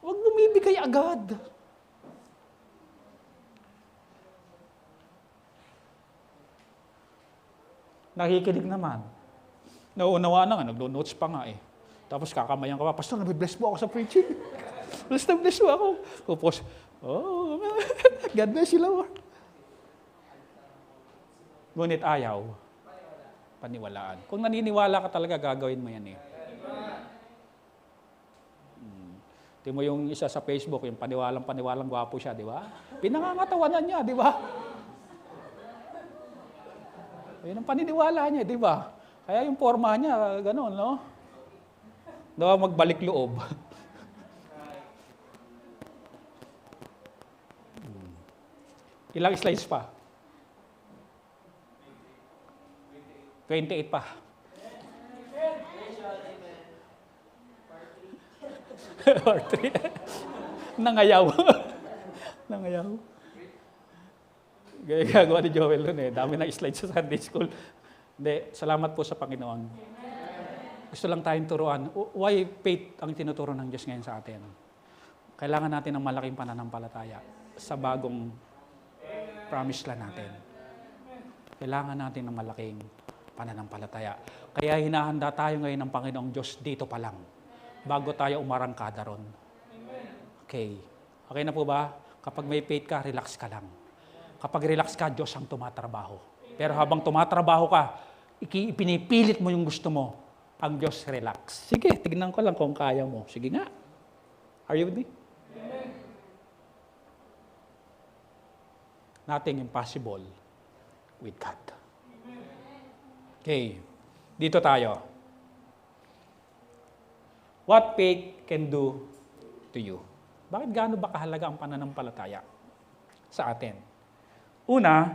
Huwag bumibigay agad. Nakikinig naman. Nauunawaan na nga, nagdo-notes pa nga Tapos kakamayan ka pa, Pastor, nabibless mo ako sa preaching. Bless na bless mo ako. Tapos, God bless you, Lord. Ngunit ayaw. Paniwalaan. Kung naniniwala ka talaga, gagawin mo yan Tingnan mo yung isa sa Facebook, yung paniwalang gwapo siya, di ba? Pinangangatawanan niya, di ba? Yun ang paniniwala niya, di ba? Kaya yung forma niya, gano'n, no? Daw magbalik loob. Ilang slides pa? 28 pa. Or 3. Nangayaw. Nangayaw. Gaya gagawa ni Joel nun Dami ng slides sa Sunday School. Hindi, salamat po sa Panginoon. Gusto lang tayong turuan. Why faith ang tinuturo ng Diyos ngayon sa atin? Kailangan natin ng malaking pananampalataya sa bagong promise lang natin. Kailangan natin ng malaking pananampalataya. Kaya hinahanda tayo ngayon ng Panginoong Diyos dito pa lang, bago tayo umarangkada ron. Okay. Okay na po ba? Kapag may faith ka, relax ka lang. Kapag relax ka, Diyos ang tumatrabaho. Pero habang tumatrabaho ka, ipinipilit mo yung gusto mo, ang Diyos relax. Sige, tignan ko lang kung kaya mo. Sige nga. Are you with me? Nothing impossible with God. Okay. Dito tayo. What faith can do to you? Bakit gaano ba kahalaga ang pananampalataya sa atin? Una,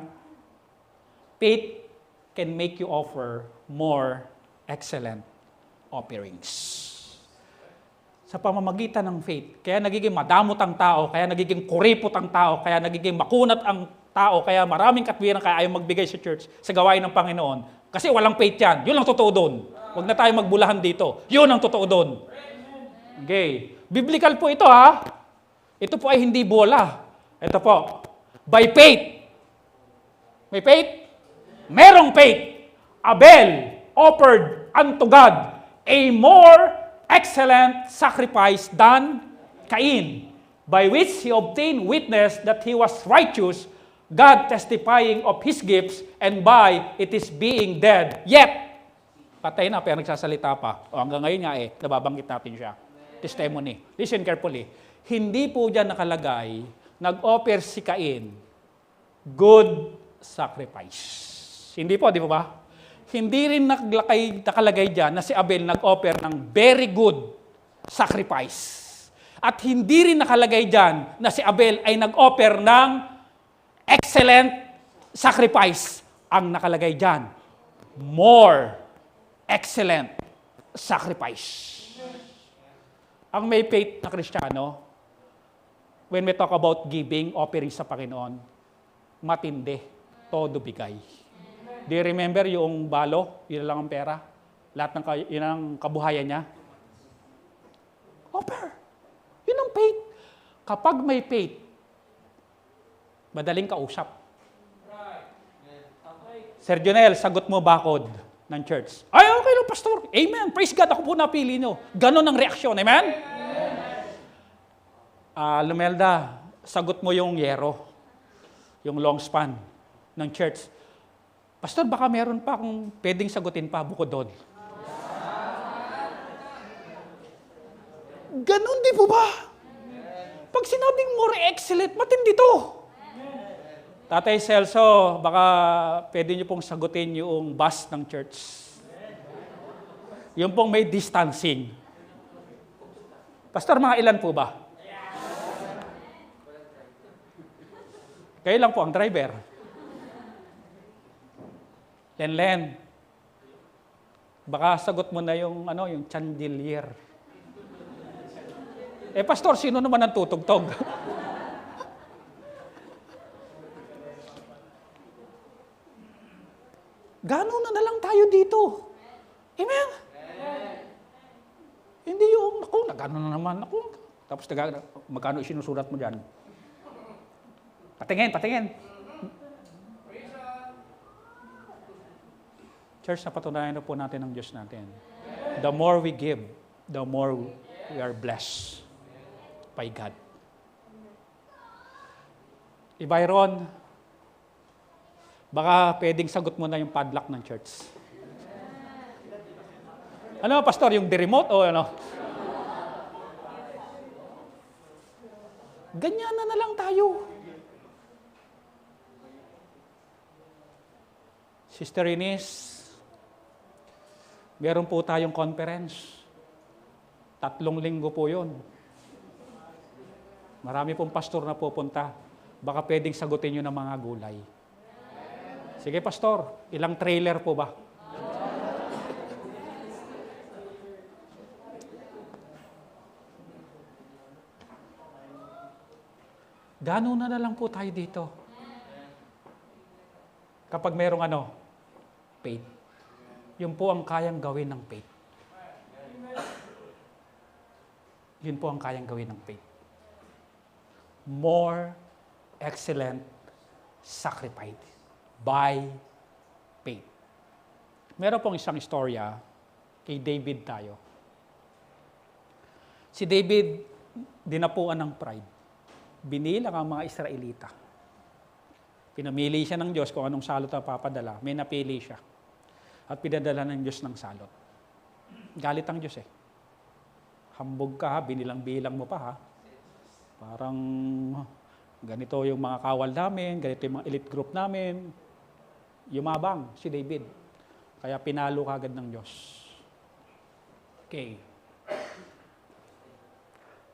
faith can make you offer more excellent offerings. Sa pamamagitan ng faith, kaya nagiging madamot ang tao, kaya nagiging kuripot ang tao, kaya nagiging makunat ang tao, kaya maraming katwiran kaya ayaw magbigay sa church, sa gawain ng Panginoon. Kasi walang faith yan. Yun ang totoo doon. Huwag na tayo magbulahan dito. Yun ang totoo doon. Okay. Biblical po ito Ito po ay hindi bola. Ito po. By faith. May faith? Merong faith. Abel offered unto God a more excellent sacrifice than Cain, by which he obtained witness that he was righteous, God testifying of his gifts, and by it is being dead. Yet, patay na, pero nagsasalita pa. O hanggang ngayon nga nababanggit natin siya. Testimony. Listen carefully. Hindi po dyan nakalagay, nag-offer si Cain, good sacrifice. Hindi po, di ba? hindi rin nakalagay dyan na si Abel nag-offer ng very good sacrifice. At hindi rin nakalagay dyan na si Abel ay nag-offer ng excellent sacrifice. Ang nakalagay dyan, more excellent sacrifice. Ang may faith na Kristiyano, when we talk about giving, offering sa Panginoon, matindi, todo bigay. Do you remember yung balo? Yun lang ang pera? Yun ang kabuhayan niya? Offer. Yun ang faith. Kapag may faith, madaling kausap. Sir Jonel, sagot mo bakod ng church. Ay, okay lang, pastor. Amen. Praise God. Ako po napili nyo. Ganon ang reaksyon. Amen? Lumelda, sagot mo yung yero. Yung long span ng church. Pastor, baka meron pa akong pwedeng sagutin pa bukod doon. Ganon di po ba? Pag sinabing more excellent, matindi to. Tatay Celso, baka pwede niyo pong sagutin yung bus ng church. Yung pong may distancing. Pastor, mga ilan po ba? Kayo lang po ang driver. Len, baka sagot mo na yung chandelier. Pastor, sino naman ang tutugtog? Gano'n na lang tayo dito. Amen? Hindi yung, gano'n na naman. Tapos magkano sinusulat mo dyan? Patingin. Church, napatunayan na po natin ang Diyos natin. The more we give, the more we are blessed by God. Byron, baka pwedeng sagot mo na yung padlock ng church. Ano, pastor, yung remote o ano? Ganyan na lang tayo. Sister Ines, meron po tayong conference. 3 linggo po yun. Marami pong pastor na pupunta. Baka pwedeng sagutin nyo ng mga gulay. Sige, pastor, ilang trailer po ba? Gano'n na lang po tayo dito. Kapag merong faith. Yun po ang kayang gawin ng faith. Yun po ang kayang gawin ng faith. More excellent sacrifice by faith. Meron pong isang istorya kay David tayo. Si David, dinapuan ng pride. Binilang ang mga Israelita. Pinamili siya ng Diyos kung anong salot ang papadala. May napili siya. At pinadala ng Diyos ng salot. Galit ang Diyos Hambog ka binilang-bilang mo pa Parang ganito yung mga kawal namin, ganito yung mga elite group namin. Yumabang si David. Kaya pinalo kagad ng Diyos. Okay.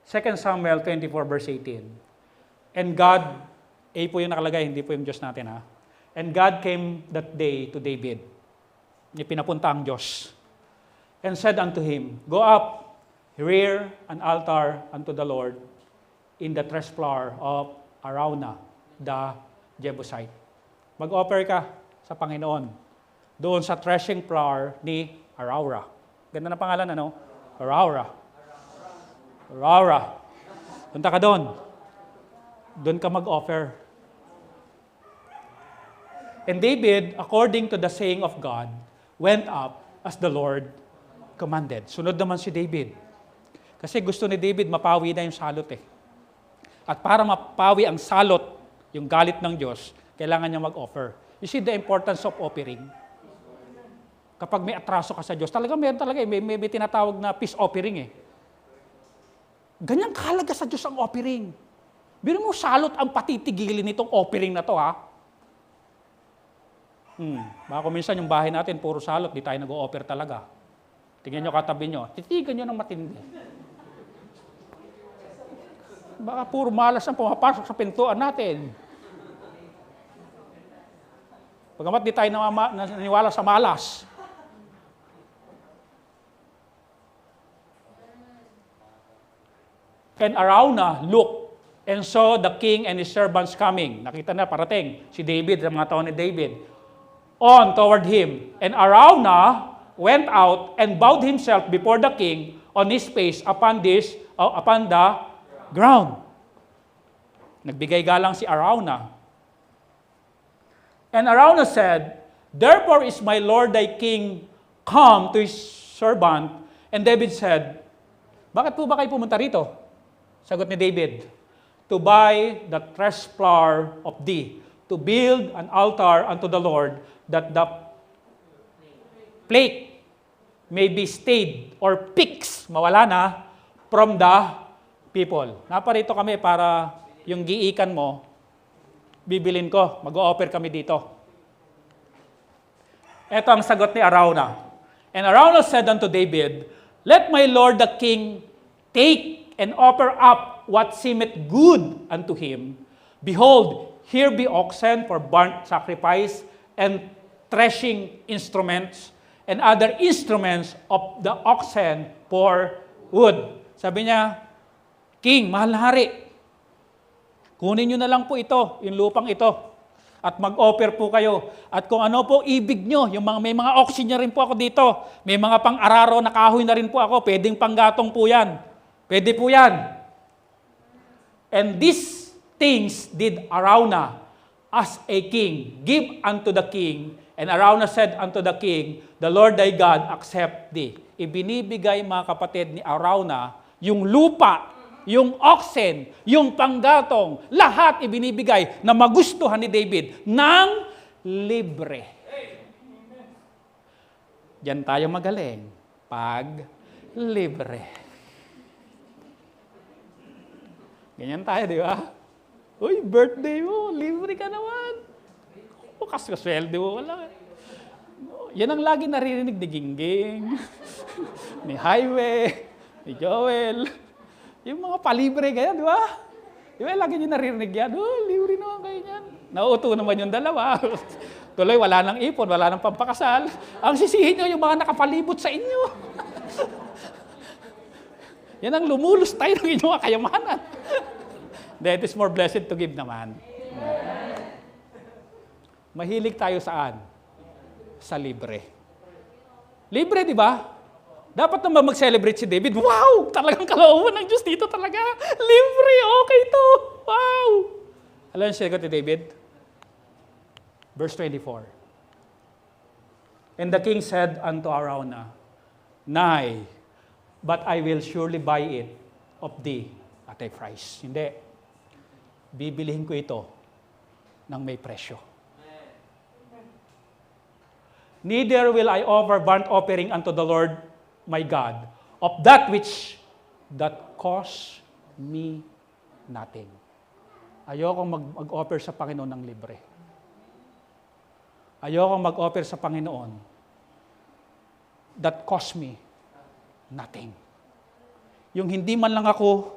2 Samuel 24 verse 18. And God, po yung nakalagay, hindi po yung Diyos natin And God came that day to David. Pinapunta ang Diyos. And said unto him, Go up, rear an altar unto the Lord in the threshing floor of Araunah, the Jebusite. Mag-offer ka sa Panginoon doon sa threshing floor ni Araunah. Ganda na pangalan, Araunah. Punta ka doon. Doon ka mag-offer. And David, according to the saying of God, went up as the Lord commanded. Sunod naman si David. Kasi gusto ni David mapawi na yung salot At para mapawi ang salot, yung galit ng Diyos, kailangan niya mag-offer. You see the importance of offering. Kapag may atraso ka sa Diyos, meron talaga may tinatawag na peace offering Ganyan kahalaga sa Diyos ang offering. Biro mo salot ang patitigilin nitong offering na to Baka kung minsan yung bahay natin, puro salot, di tayo nag-o-offer talaga. Tingnan nyo katabi nyo, titigan nyo ng matindi. Baka puro malas ang pumapasok sa pintuan natin. Pagamat di tayo naniwala sa malas. And Araunah looked and saw the king and his servants coming. Nakita na, parating. Si David, ang mga tao ni David. On toward him. And Araunah went out and bowed himself before the king on his face upon the ground. Nagbigay galang si Araunah. And Araunah said, therefore is my lord thy king come to his servant. And David said, bakit po ba kayo pumunta rito? Sagot ni David, to buy the threshflower of thee, to build an altar unto the Lord, that the plague may be stayed or fixed, mawala na, from the people. Naparito kami para yung giikan mo, bibilin ko, mag-o-offer kami dito. Ito ang sagot ni Araunah. And Araunah said unto David, let my lord the king take and offer up what seemeth good unto him. Behold, here be oxen for burnt sacrifice, and threshing instruments, and other instruments of the oxen for wood. Sabi niya, King, mahal na hari, kunin nyo na lang po ito, yung lupang ito, at mag-offer po kayo. At kung ano po ibig nyo, may mga oxen na rin po ako dito, may mga pang-araro na kahoy na rin po ako, pwedeng panggatong po yan. Pwede po yan. And these things did Araunah as a king, give unto the king. And Araunah said unto the king, the Lord thy God accept thee. Ibinibigay, mga kapatid, ni Araunah yung lupa, yung oxen, yung panggatong, lahat ibinibigay na magustuhan ni David ng libre. Diyan tayo magaling. Pag libre. Ganyan tayo, di ba? Uy, birthday mo, libre ka naman. O, kaswelde mo, wala. Yan ang lagi naririnig ni Gingging, ni Highway, ni Joel. Yung mga palibre, ganyan, di ba? Di ba, lagi nyo naririnig yan. Oh, libre naman kayo yan. Nauuto naman yung dalawa. Tuloy, wala nang ipon, wala nang pampakasal. Ang sisihin nyo, yung mga nakapalibot sa inyo. Yan ang lumulos tayo ng inyong kayamanan. That is more blessed to give naman. Mahilig tayo saan? Sa libre. Libre, di ba? Dapat naman mag-celebrate si David. Wow! Talagang kalooban ng Diyos dito talaga. Libre! Okay to! Wow! Alam niyo siya ni David? Verse 24. And the king said unto Araunah, Nay, but I will surely buy it of thee at a price. Hindi. Bibilihin ko ito ng may presyo. Neither will I offer burnt offering unto the Lord my God of that which that cost me nothing. Ayokong mag-offer sa Panginoon ng libre. Ayokong mag-offer sa Panginoon that cost me nothing. Yung hindi man lang ako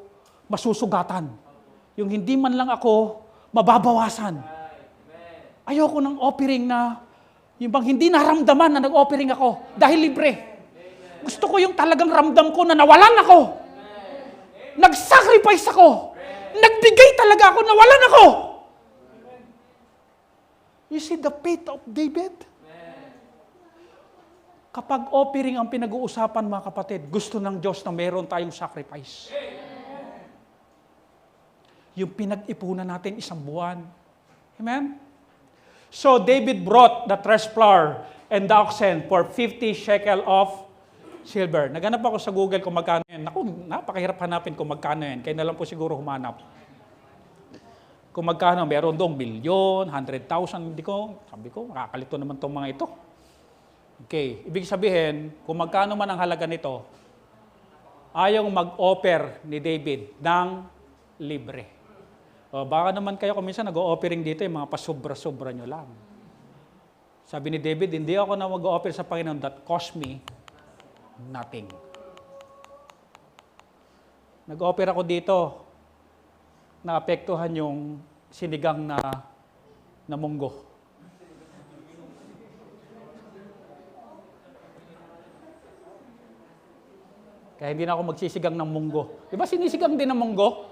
masusugatan. Yung hindi man lang ako mababawasan. Ayoko ng offering na, yung bang hindi naramdaman na nag-offering ako dahil libre. Gusto ko yung talagang ramdam ko na nawalan ako. Nag-sacrifice ako. Nagbigay talaga ako, nawalan ako. You see the faith of David? Kapag offering ang pinag-uusapan, mga kapatid, gusto ng Diyos na meron tayong sacrifice. Yung pinag-ipunan natin isang buwan. Amen? So David brought the threshflower and the oxen for 50 shekel of silver. Naghanap ako sa Google kung magkano yan. Naku, napakahirap hanapin kung magkano yan. Kaya na lang po siguro humanap. Kung magkano, meron doong milyon, 100,000. Sabi ko, makakalito naman itong mga ito. Okay, ibig sabihin, kung magkano man ang halaga nito, ayaw mag-offer ni David ng libre. O, baka naman kayo kung minsan nag-o-offering dito, yung mga pasobra-sobra nyo lang. Sabi ni David, hindi ako na mag-offer sa Panginoon that cost me nothing. Nag-offer ako dito, naapektuhan yung sinigang na munggo. Kaya hindi na ako magsisigang ng munggo. Di ba sinisigang din ng munggo?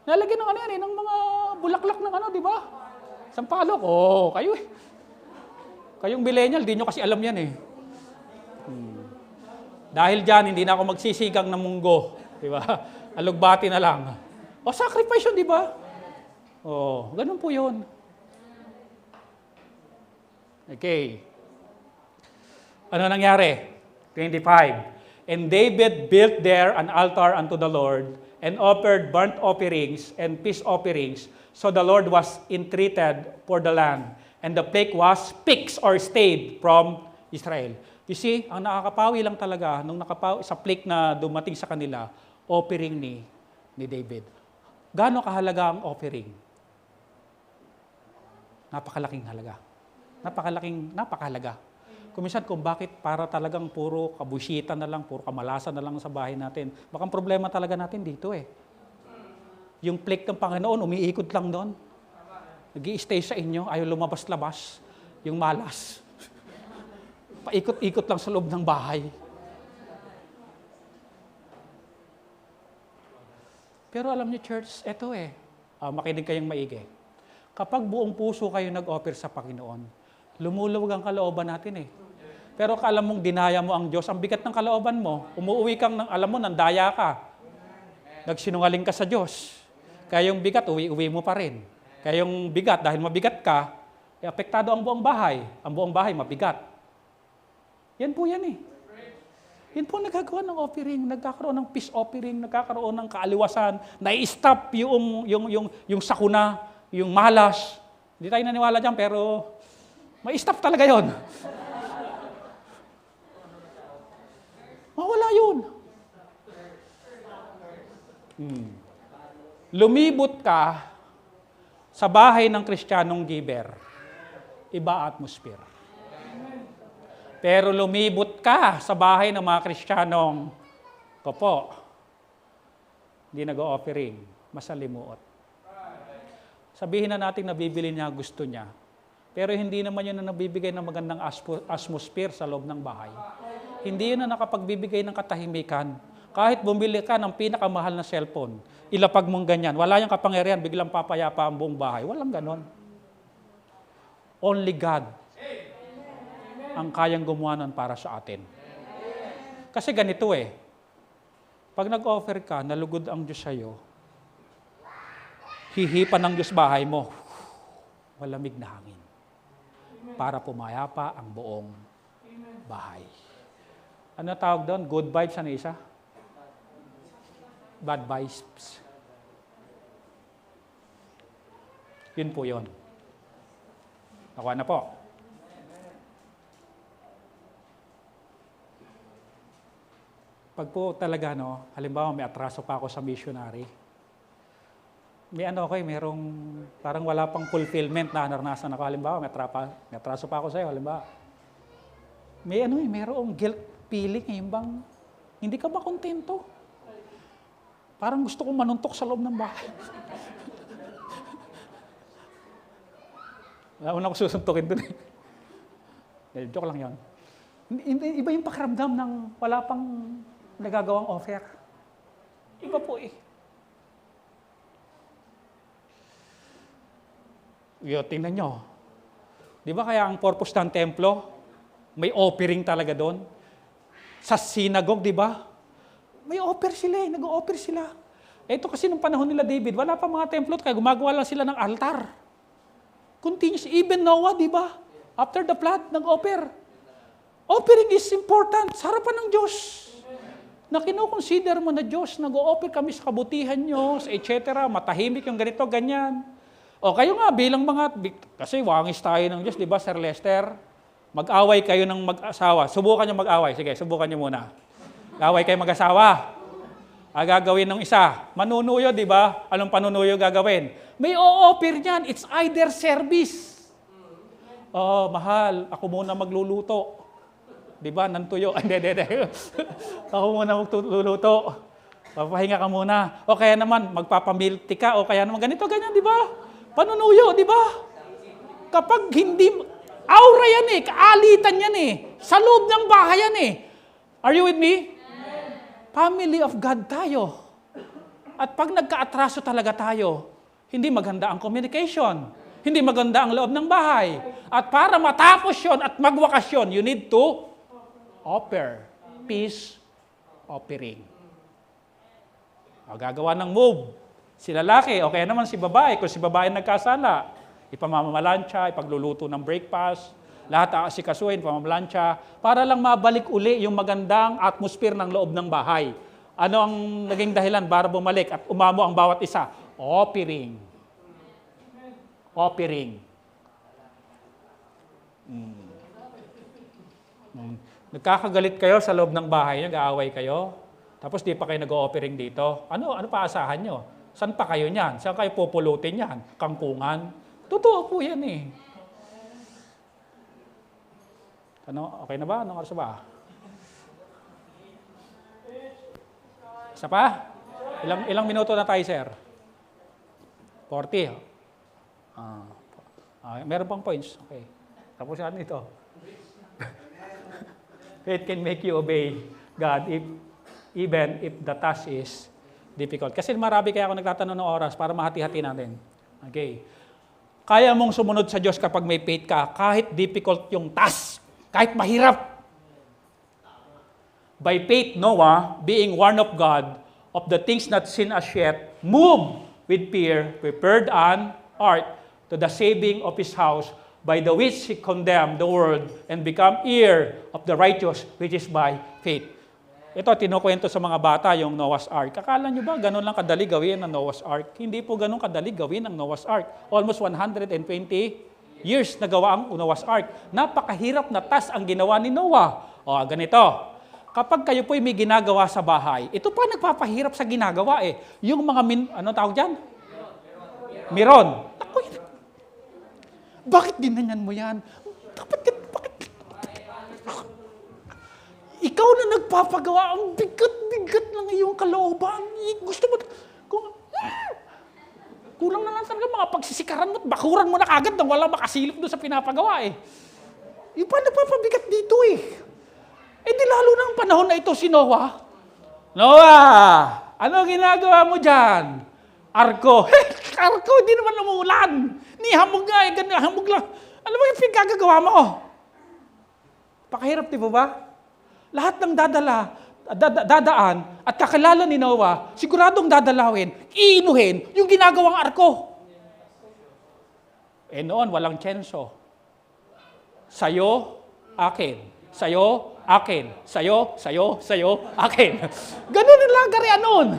Nalagyan ng ano yan ng mga bulaklak ng ano, di ba? Sampalok. Kayo eh. Kayong millennial, di nyo kasi alam yan eh. Dahil dyan, hindi na ako magsisigang ng munggo. Di ba? Alugbati na lang. Sacrifice yun, di ba? Ganun po yun. Okay. Ano nangyari? 25. And David built there an altar unto the Lord, and offered burnt offerings and peace offerings. So the Lord was entreated for the land, and the plague was fixed or stayed from Israel. You see, ang nakakapawi lang talaga, nung nakapawi sa plague na dumating sa kanila, offering ni David. Gaano kahalaga ang offering? Napakalaking halaga. Napakahalaga. Kuminsan kung bakit para talagang puro kabusitan na lang, puro kamalasan na lang sa bahay natin. Baka ang problema talaga natin dito eh. Yung plague ng Panginoon, umiikot lang doon. Nag-i-stay sa inyo, ayaw lumabas-labas. Yung malas. Paikot-ikot lang sa loob ng bahay. Pero alam niyo church, eto makinig kayong maigi. Kapag buong puso kayo nag-offer sa Panginoon, lumuluwag ang kalooban natin eh. Pero alam mong dinaya mo ang Diyos, ang bigat ng kalooban mo, umuwi kang, alam mo, nandaya ka. Nagsinungaling ka sa Diyos. Kaya yung bigat, uwi mo pa rin. Kaya yung bigat, dahil mabigat ka, apektado ang buong bahay. Ang buong bahay, mabigat. Yan po yan eh. Yan po nagkakaroon ng offering, nagkakaroon ng peace offering, nagkakaroon ng kaaliwasan, na-stop yung sakuna, yung malas. Hindi tayo naniwala dyan, pero may stop talaga yon. Mawala yun. Lumibot ka sa bahay ng Kristiyanong giver. Iba atmosphere. Pero lumibot ka sa bahay ng mga Kristiyanong hindi nag-o-offering, masalimuot. Sabihin na natin nabibili niya, gusto niya. Pero hindi naman yun na nabibigay ng magandang atmosphere sa loob ng bahay. Hindi yun na nakapagbibigay ng katahimikan. Kahit bumili ka ng pinakamahal na cellphone, ilapag mong ganyan. Wala yung kapangyarihan, biglang papayapa ang buong bahay. Walang ganon. Only God ang kayang gumawa nun para sa atin. Kasi ganito pag nag-offer ka, nalugod ang Diyos sa'yo, hihipan ng Diyos bahay mo, malamig na hangin para pumayapa ang buong bahay. Ano tawag doon? Good vibes, ano isa? Bad vibes. Yun po yun. Nakuha na po. Pag po talaga, halimbawa may atraso pa ako sa missionary, merong parang wala pang fulfillment na naranasan ako. Halimbawa, may atraso pa ako sa'yo, halimbawa. Merong guilt feeling, yung bang, hindi ka ba kontento? Parang gusto kong manuntok sa loob ng bahay. Una ko susuntukin dun joke lang yun. Iba yung pakiramdam ng wala pang nagagawang offer. Iba po tingnan nyo. Di ba kaya ang purpose ng templo, may offering talaga doon? Sa synagogue, di ba? May offer sila nag-o-offer sila. Ito kasi nung panahon nila David, wala pa mga templo, kaya gumagawa lang sila ng altar. Continuous, even Noah, di ba? After the flood, nag-offer. Offering is important sa harapan ng Diyos. Na kinukonsider mo na Diyos, nag-o-offer kami sa kabutihan nyo, etc. Matahimik yung ganito, ganyan. O kayo nga, bilang kasi wangis tayo ng Diyos, di ba, Sir Lester? Mag-away kayo ng mag-asawa. Subukan nyo mag-away. Sige, subukan nyo muna. Away kayo mag-asawa. Gagawin ng isa. Manunuyo, di ba? Anong panunuyo gagawin? May o-offer niyan. It's either service. Oh, mahal, ako muna magluluto. Di ba? Nantuyo. Hindi. Ako muna magluluto. Papahinga ka muna. O kaya naman, magpapamilti ka. O kaya naman ganito, ganyan, di ba? Panunuyo, di ba? Kapag hindi, aura yan eh, kaalitan yan eh. Sa loob ng bahay yan eh. Are you with me? Family of God tayo. At pag nagka-atraso talaga tayo, hindi maganda ang communication. Hindi maganda ang loob ng bahay. At para matapos yon at magwakasyon, you need to offer peace offering. O, gagawa ng move. Si lalaki, o kaya naman si babae. Kung si babae nagkasala, ipamamalansya, ipagluluto ng breakfast, lahat aasikasuhin, ipamamalansya, para lang mabalik uli yung magandang atmosphere ng loob ng bahay. Ano ang naging dahilan para bumalik at umamo ang bawat isa? Offering. Nagkakagalit kayo sa loob ng bahay, nag-aaway kayo, tapos di pa kayo nag-o-offering dito. Ano pa asahan nyo? Saan pa kayo niyan? Saan kayo pupulutin yan? Kangkungan? Totoo po yan eh. Ano, okay na ba? Anong oras ba? Isa pa? Ilang minuto na tayo, sir? 40. Meron pang points. Okay. Tapos yan ito. Faith can make you obey God even if the task is difficult. Kasi marami kaya ako nagtatanong ng oras para mahati-hati natin. Okay. Kaya mong sumunod sa Diyos kapag may faith ka, kahit difficult yung task, kahit mahirap. By faith, Noah, being warned of God, of the things not seen as yet, moved with fear, prepared an ark to the saving of his house, by the which he condemned the world and become heir of the righteous, which is by faith. Ito, tinukwento sa mga bata yung Noah's Ark. Akala nyo ba ganun lang kadali gawin ang Noah's Ark? Hindi po ganun kadali gawin ang Noah's Ark. Almost 120 years na gawa ang Noah's Ark. Napakahirap na task ang ginawa ni Noah. O, ganito. Kapag kayo po'y may ginagawa sa bahay, ito pa nagpapahirap sa ginagawa eh. Yung mga, ano tawag dyan? Miron. Bakit ginanyan mo yan? Bakit? Ikaw na nagpapagawa, ang bigat-bigat ng iyong kalooban. Gusto mo, kulang na lang talaga mga pagsisikaran mo at bakuran mo na kagad nang wala makasilip doon sa pinapagawa eh. Yung pa nagpapabigat dito eh. Eh di lalo na ang panahon na ito si Noah. Noah, ano ginagawa mo dyan? Arko. Arko, hindi naman umuulan. Ni hamog nga, hamog lang. Alam mo yung pinagagagawa mo? Pakahirap, di ba? Lahat ng dadaan at kakilala ni Noah, siguradong dadalawin, iinuhin yung ginagawang arko. Eh noon, walang tsenso. Sayo, akin. Sayo, akin. Sayo, akin. Ganun ang lagarian noon.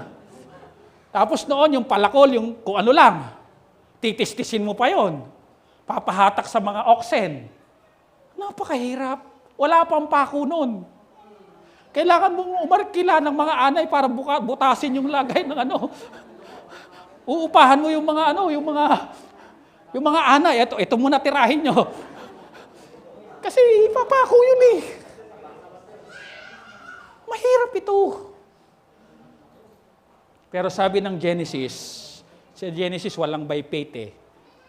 Tapos noon, yung palakol, yung kung ano lang, titis-tisin mo pa yon. Papahatak sa mga oxen. Napakahirap. Wala pang pako noon. Kailangan mong umarkila ng mga anay para butasin yung lagay ng ano. Uupahan mo yung mga ano, yung mga anay. Ito muna tirahin nyo. Kasi ipapako yun eh. Mahirap ito. Pero sabi ng Genesis, sa Genesis walang by faith eh.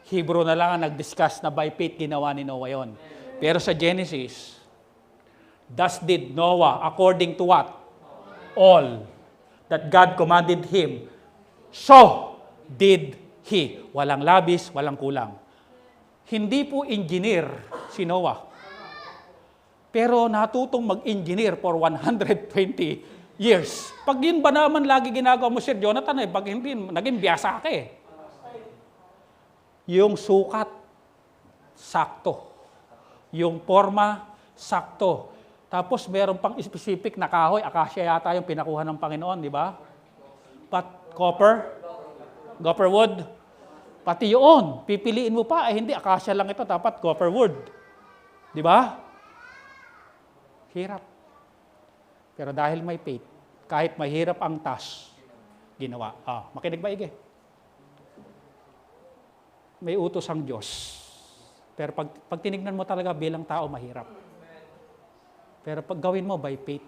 Hebrew na lang ang nag-discuss na by faith ginawa ni Noah yon. Pero sa Genesis, thus did Noah according to what? All that God commanded him. So did he. Walang labis, walang kulang. Hindi po engineer si Noah. Pero natutong mag-engineer for 120 years. Pag yun ba naman lagi ginagawa mo, Sir Jonathan, eh, pag hindi, naging biyasa ka eh. Yung sukat, sakto. Yung forma, sakto. Tapos meron pang specific na kahoy, akasya yata yung pinakuha ng Panginoon, di ba? Copper wood. Pati yun, pipiliin mo pa, hindi, akasya lang ito, dapat copper wood. Di ba? Hirap. Pero dahil may faith, kahit mahirap ang task, ginawa. Makinig ba, Ige? May utos ang Diyos. Pero pag tinignan mo talaga bilang tao, mahirap. Pero pag gawin mo by faith,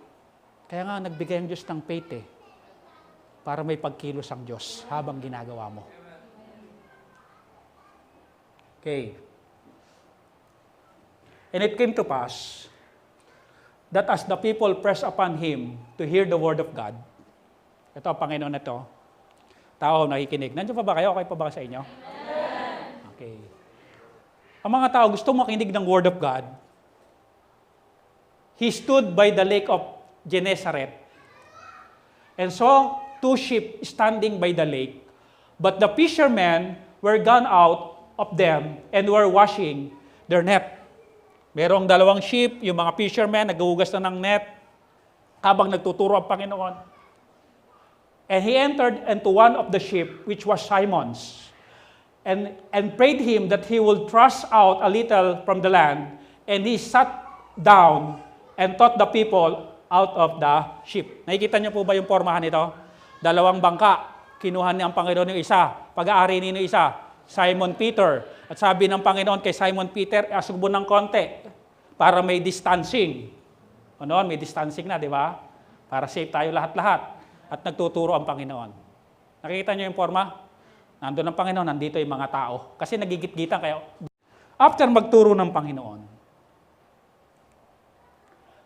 kaya nga nagbigay ang Diyos ng faith para may pagkilos ang Diyos habang ginagawa mo. Okay. And it came to pass that as the people pressed upon him to hear the word of God, ito ang Panginoon na ito, tao nakikinig. Nandiyan pa ba kayo? Okay pa ba sa inyo? Okay. Ang mga tao gusto makinig ng word of God. He stood by the lake of Gennesaret and saw 2 sheep standing by the lake, but the fishermen were gone out of them and were washing their net. Merong 2 sheep, yung mga fishermen naghuhugas na ng net habang nagtuturo ang Panginoon. And he entered into one of the sheep, which was Simon's, and prayed him that he would thrust out a little from the land. And he sat down and taught the people out of the sheep. Nakikita niyo po ba yung pormahan nito? 2 bangka, kinuha niya ang Panginoon yung isa, pag-aari nino isa, Simon Peter. At sabi ng Panginoon kay Simon Peter, asugbo ng konti para may distancing. Ano, may distancing na, di ba? Para safe tayo lahat-lahat. At nagtuturo ang Panginoon. Nakikita niyo yung forma? Nandun ang Panginoon, nandito yung mga tao. Kasi nagigit-gitan kayo. After magturo ng Panginoon,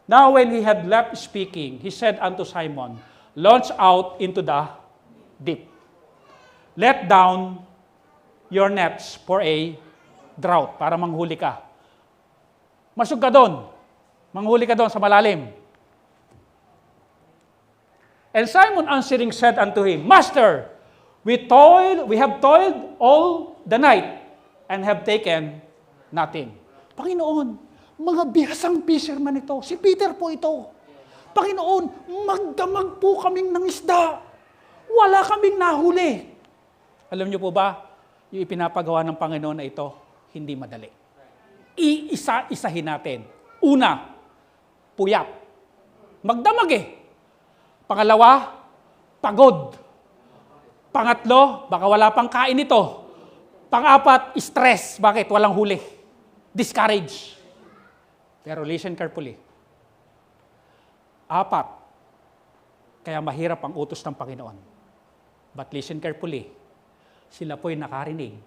now when he had left speaking, he said unto Simon, launch out into the deep. Let down your nets for a drought, para manghuli ka. Masug ka doon. Manghuli ka doon sa malalim. And Simon answering said unto him, Master, we have toiled all the night and have taken nothing. Panginoon, mga bihasang fisherman ito. Si Peter po ito. Panginoon, magdamag po kaming ng isda. Wala kaming nahuli. Alam niyo po ba, yung ipinapagawa ng Panginoon na ito, hindi madali. Iisa-isahin natin. Una, puyat. Magdamag Pangalawa, pagod. Pangatlo, baka wala pang kain ito. Pang-apat, stress. Bakit? Walang huli. Discourage. Pero listen carefully. 4, kaya mahirap ang utos ng Panginoon. But listen carefully. Sila po'y nakarinig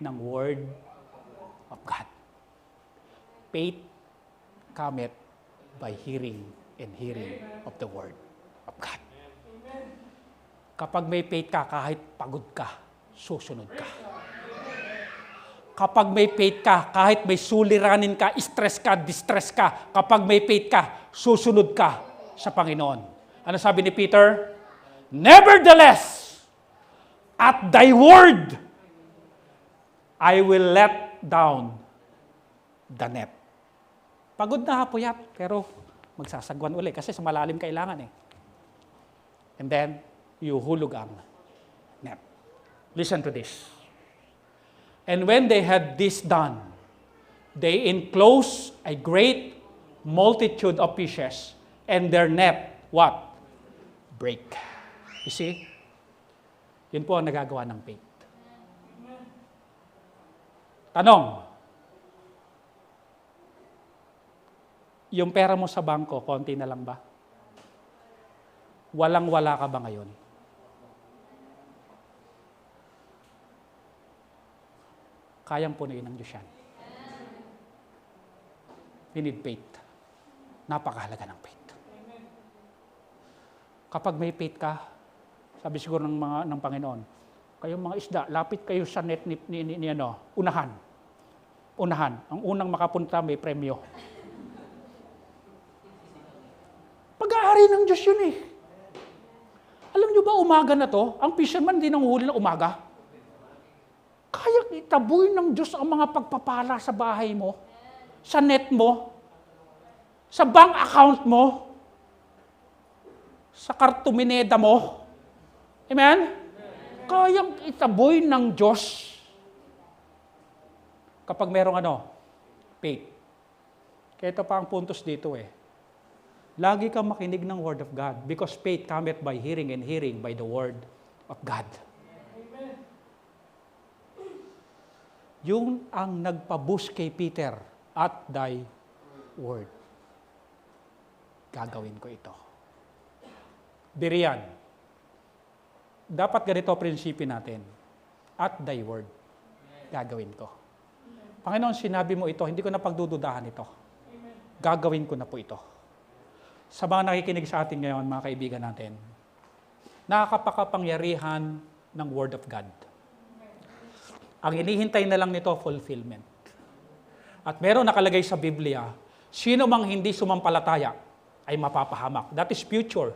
ng Word of God. Faith cometh by hearing and hearing of the Word of God. Kapag may faith ka, kahit pagod ka, susunod ka. Kapag may faith ka, kahit may suliranin ka, stress ka, distress ka, kapag may faith ka, susunod ka sa Panginoon. Ano sabi ni Peter? Nevertheless, at thy word, I will let down the net. Pagod na puyat, pero magsasagwan uli kasi sa malalim kailangan And then, you hulog ang net. Listen to this. And when they had this done, they enclosed a great multitude of fishes, and their net, what? Break. You see? Yun po ang nagagawa ng faith. Tanong, yung pera mo sa bangko, konti na lang ba? Walang-wala ka ba ngayon? Kayang punuin ng Diyos yan. We need faith. Napakahalaga ng faith. Kapag may faith ka, sabi siguro ng Panginoon, kayong mga isda, lapit kayo sa net ni unahan. Unahan. Ang unang makapunta may premyo. Pag-aari ng Diyos yun Alam nyo ba, umaga na to, ang fisherman hindi nanguhuli ng umaga. Kaya itaboy ng Diyos ang mga pagpapala sa bahay mo, sa net mo, sa bank account mo, sa kartumineda mo. Amen? Kayang itaboy ng Diyos kapag merong faith. Kaya ito pa ang puntos dito Lagi kang makinig ng Word of God because faith cometh by hearing and hearing by the Word of God. yung ang nagpaboost kay Peter, at thy word. Gagawin ko ito. Biriyan. Dapat ganito prinsipyo natin. At thy word. Gagawin ko. Panginoon, sinabi mo ito, hindi ko na pagdududahan ito. Gagawin ko na po ito. Sa mga nakikinig sa atin ngayon, mga kaibigan natin, nakakapakapangyarihan ng Word of God. Ang hinihintay na lang nito, fulfillment. At meron nakalagay sa Biblia, sino mang hindi sumampalataya ay mapapahamak. That is future.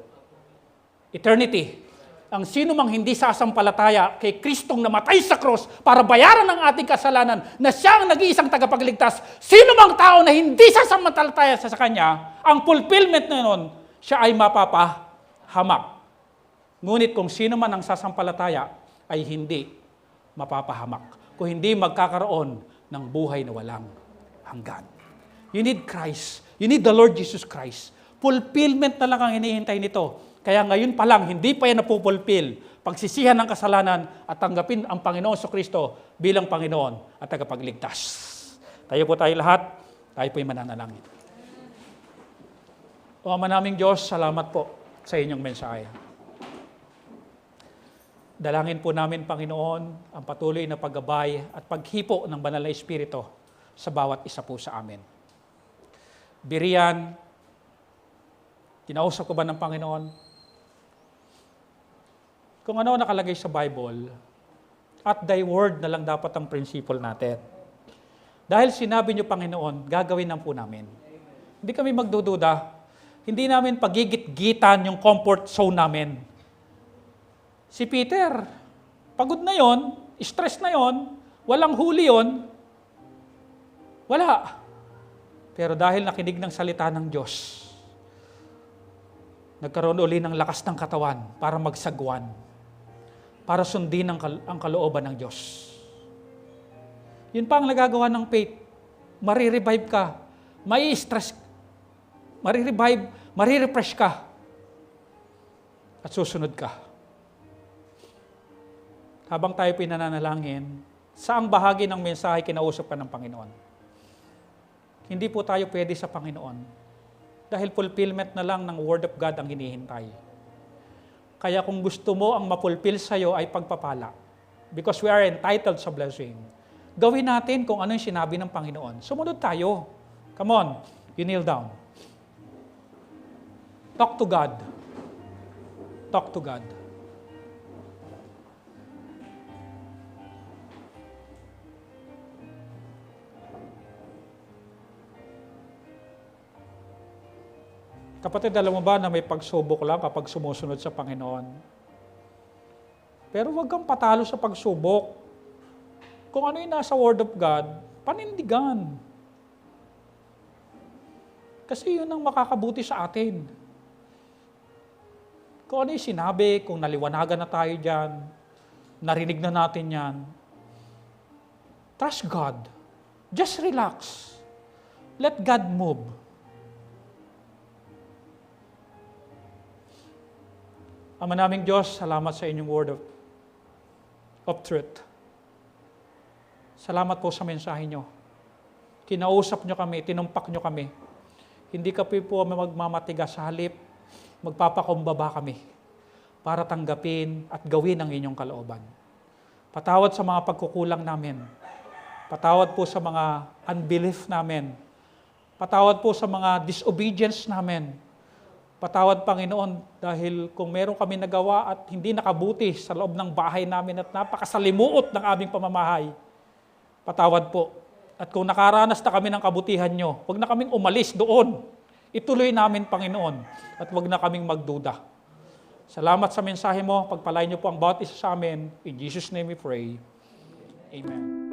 Eternity. Ang sino mang hindi sasampalataya kay Kristong namatay sa cross para bayaran ang ating kasalanan na siya ang nag-iisang tagapagligtas, sino mang tao na hindi sasampalataya sa Kanya, ang fulfillment na nun, siya ay mapapahamak. Ngunit kung sino man ang sasampalataya ay hindi mapapahamak. Kung hindi magkakaroon ng buhay na walang hanggan. You need Christ. You need the Lord Jesus Christ. Fulfillment na lang ang hinihintay nito. Kaya ngayon pa lang, hindi pa yan napupulpil. Pagsisihan ng kasalanan at tanggapin ang Panginoon sa Kristo bilang Panginoon at tagapagligtas. Tayo po tayo lahat, tayo po'y mananalangin. O Ama naming Diyos, salamat po sa inyong mensahe. Dalangin po namin, Panginoon, ang patuloy na paggabay at paghipo ng Banal na Espiritu sa bawat isa po sa amin. Biriyan, kinausap ko ba ng Panginoon? Kung ano nakalagay sa Bible, at thy word na lang dapat ang principle natin. Dahil sinabi niyo, Panginoon, gagawin lang po namin. Hindi kami magdududa. Hindi namin pagigit-gitan yung comfort zone namin. Si Peter, pagod na yon, stress na yon, walang huli yon, wala. Pero dahil nakinig ng salita ng Diyos, nagkaroon uli ng lakas ng katawan para magsagwan, para sundin ang kalooban ng Diyos. Yun pa ang nagagawa ng faith. Marirevive ka. May stress. Marirevive, marirefresh ka. At susunod ka. Habang tayo pinananalangin, saang bahagi ng mensahe kinausap ka ng Panginoon? Hindi po tayo pwede sa Panginoon. Dahil fulfillment na lang ng Word of God ang hinihintay. Kaya kung gusto mo ang mapulfill sa'yo ay pagpapala. Because we are entitled sa blessing. Gawin natin kung ano yung sinabi ng Panginoon. Sumunod tayo. Come on, you kneel down. Talk to God. Talk to God. Kapatid, alam mo ba na may pagsubok lang kapag sumusunod sa Panginoon? Pero huwag kang patalo sa pagsubok. Kung ano yung nasa Word of God, panindigan. Kasi yun ang makakabuti sa atin. Kung ano yung sinabi, kung naliwanagan na tayo dyan, narinig na natin yan, trust God. Just relax. Let God move. Ama naming Diyos, salamat sa inyong word of truth. Salamat po sa mensahe nyo. Kinausap nyo kami, tinumpak nyo kami. Hindi kami po magmamatigas sa halip, magpapakumbaba kami para tanggapin at gawin ang inyong kalooban. Patawad sa mga pagkukulang namin. Patawad po sa mga unbelief namin. Patawad po sa mga disobedience namin. Patawad, Panginoon, dahil kung meron kami nagawa at hindi nakabuti sa loob ng bahay namin at napakasalimuot ng aming pamamahay, patawad po. At kung nakaranas na kami ng kabutihan nyo, huwag na kaming umalis doon. Ituloy namin, Panginoon, at huwag na kaming magduda. Salamat sa mensahe mo. Pagpalain niyo po ang bawat isa sa amin. In Jesus' name we pray. Amen.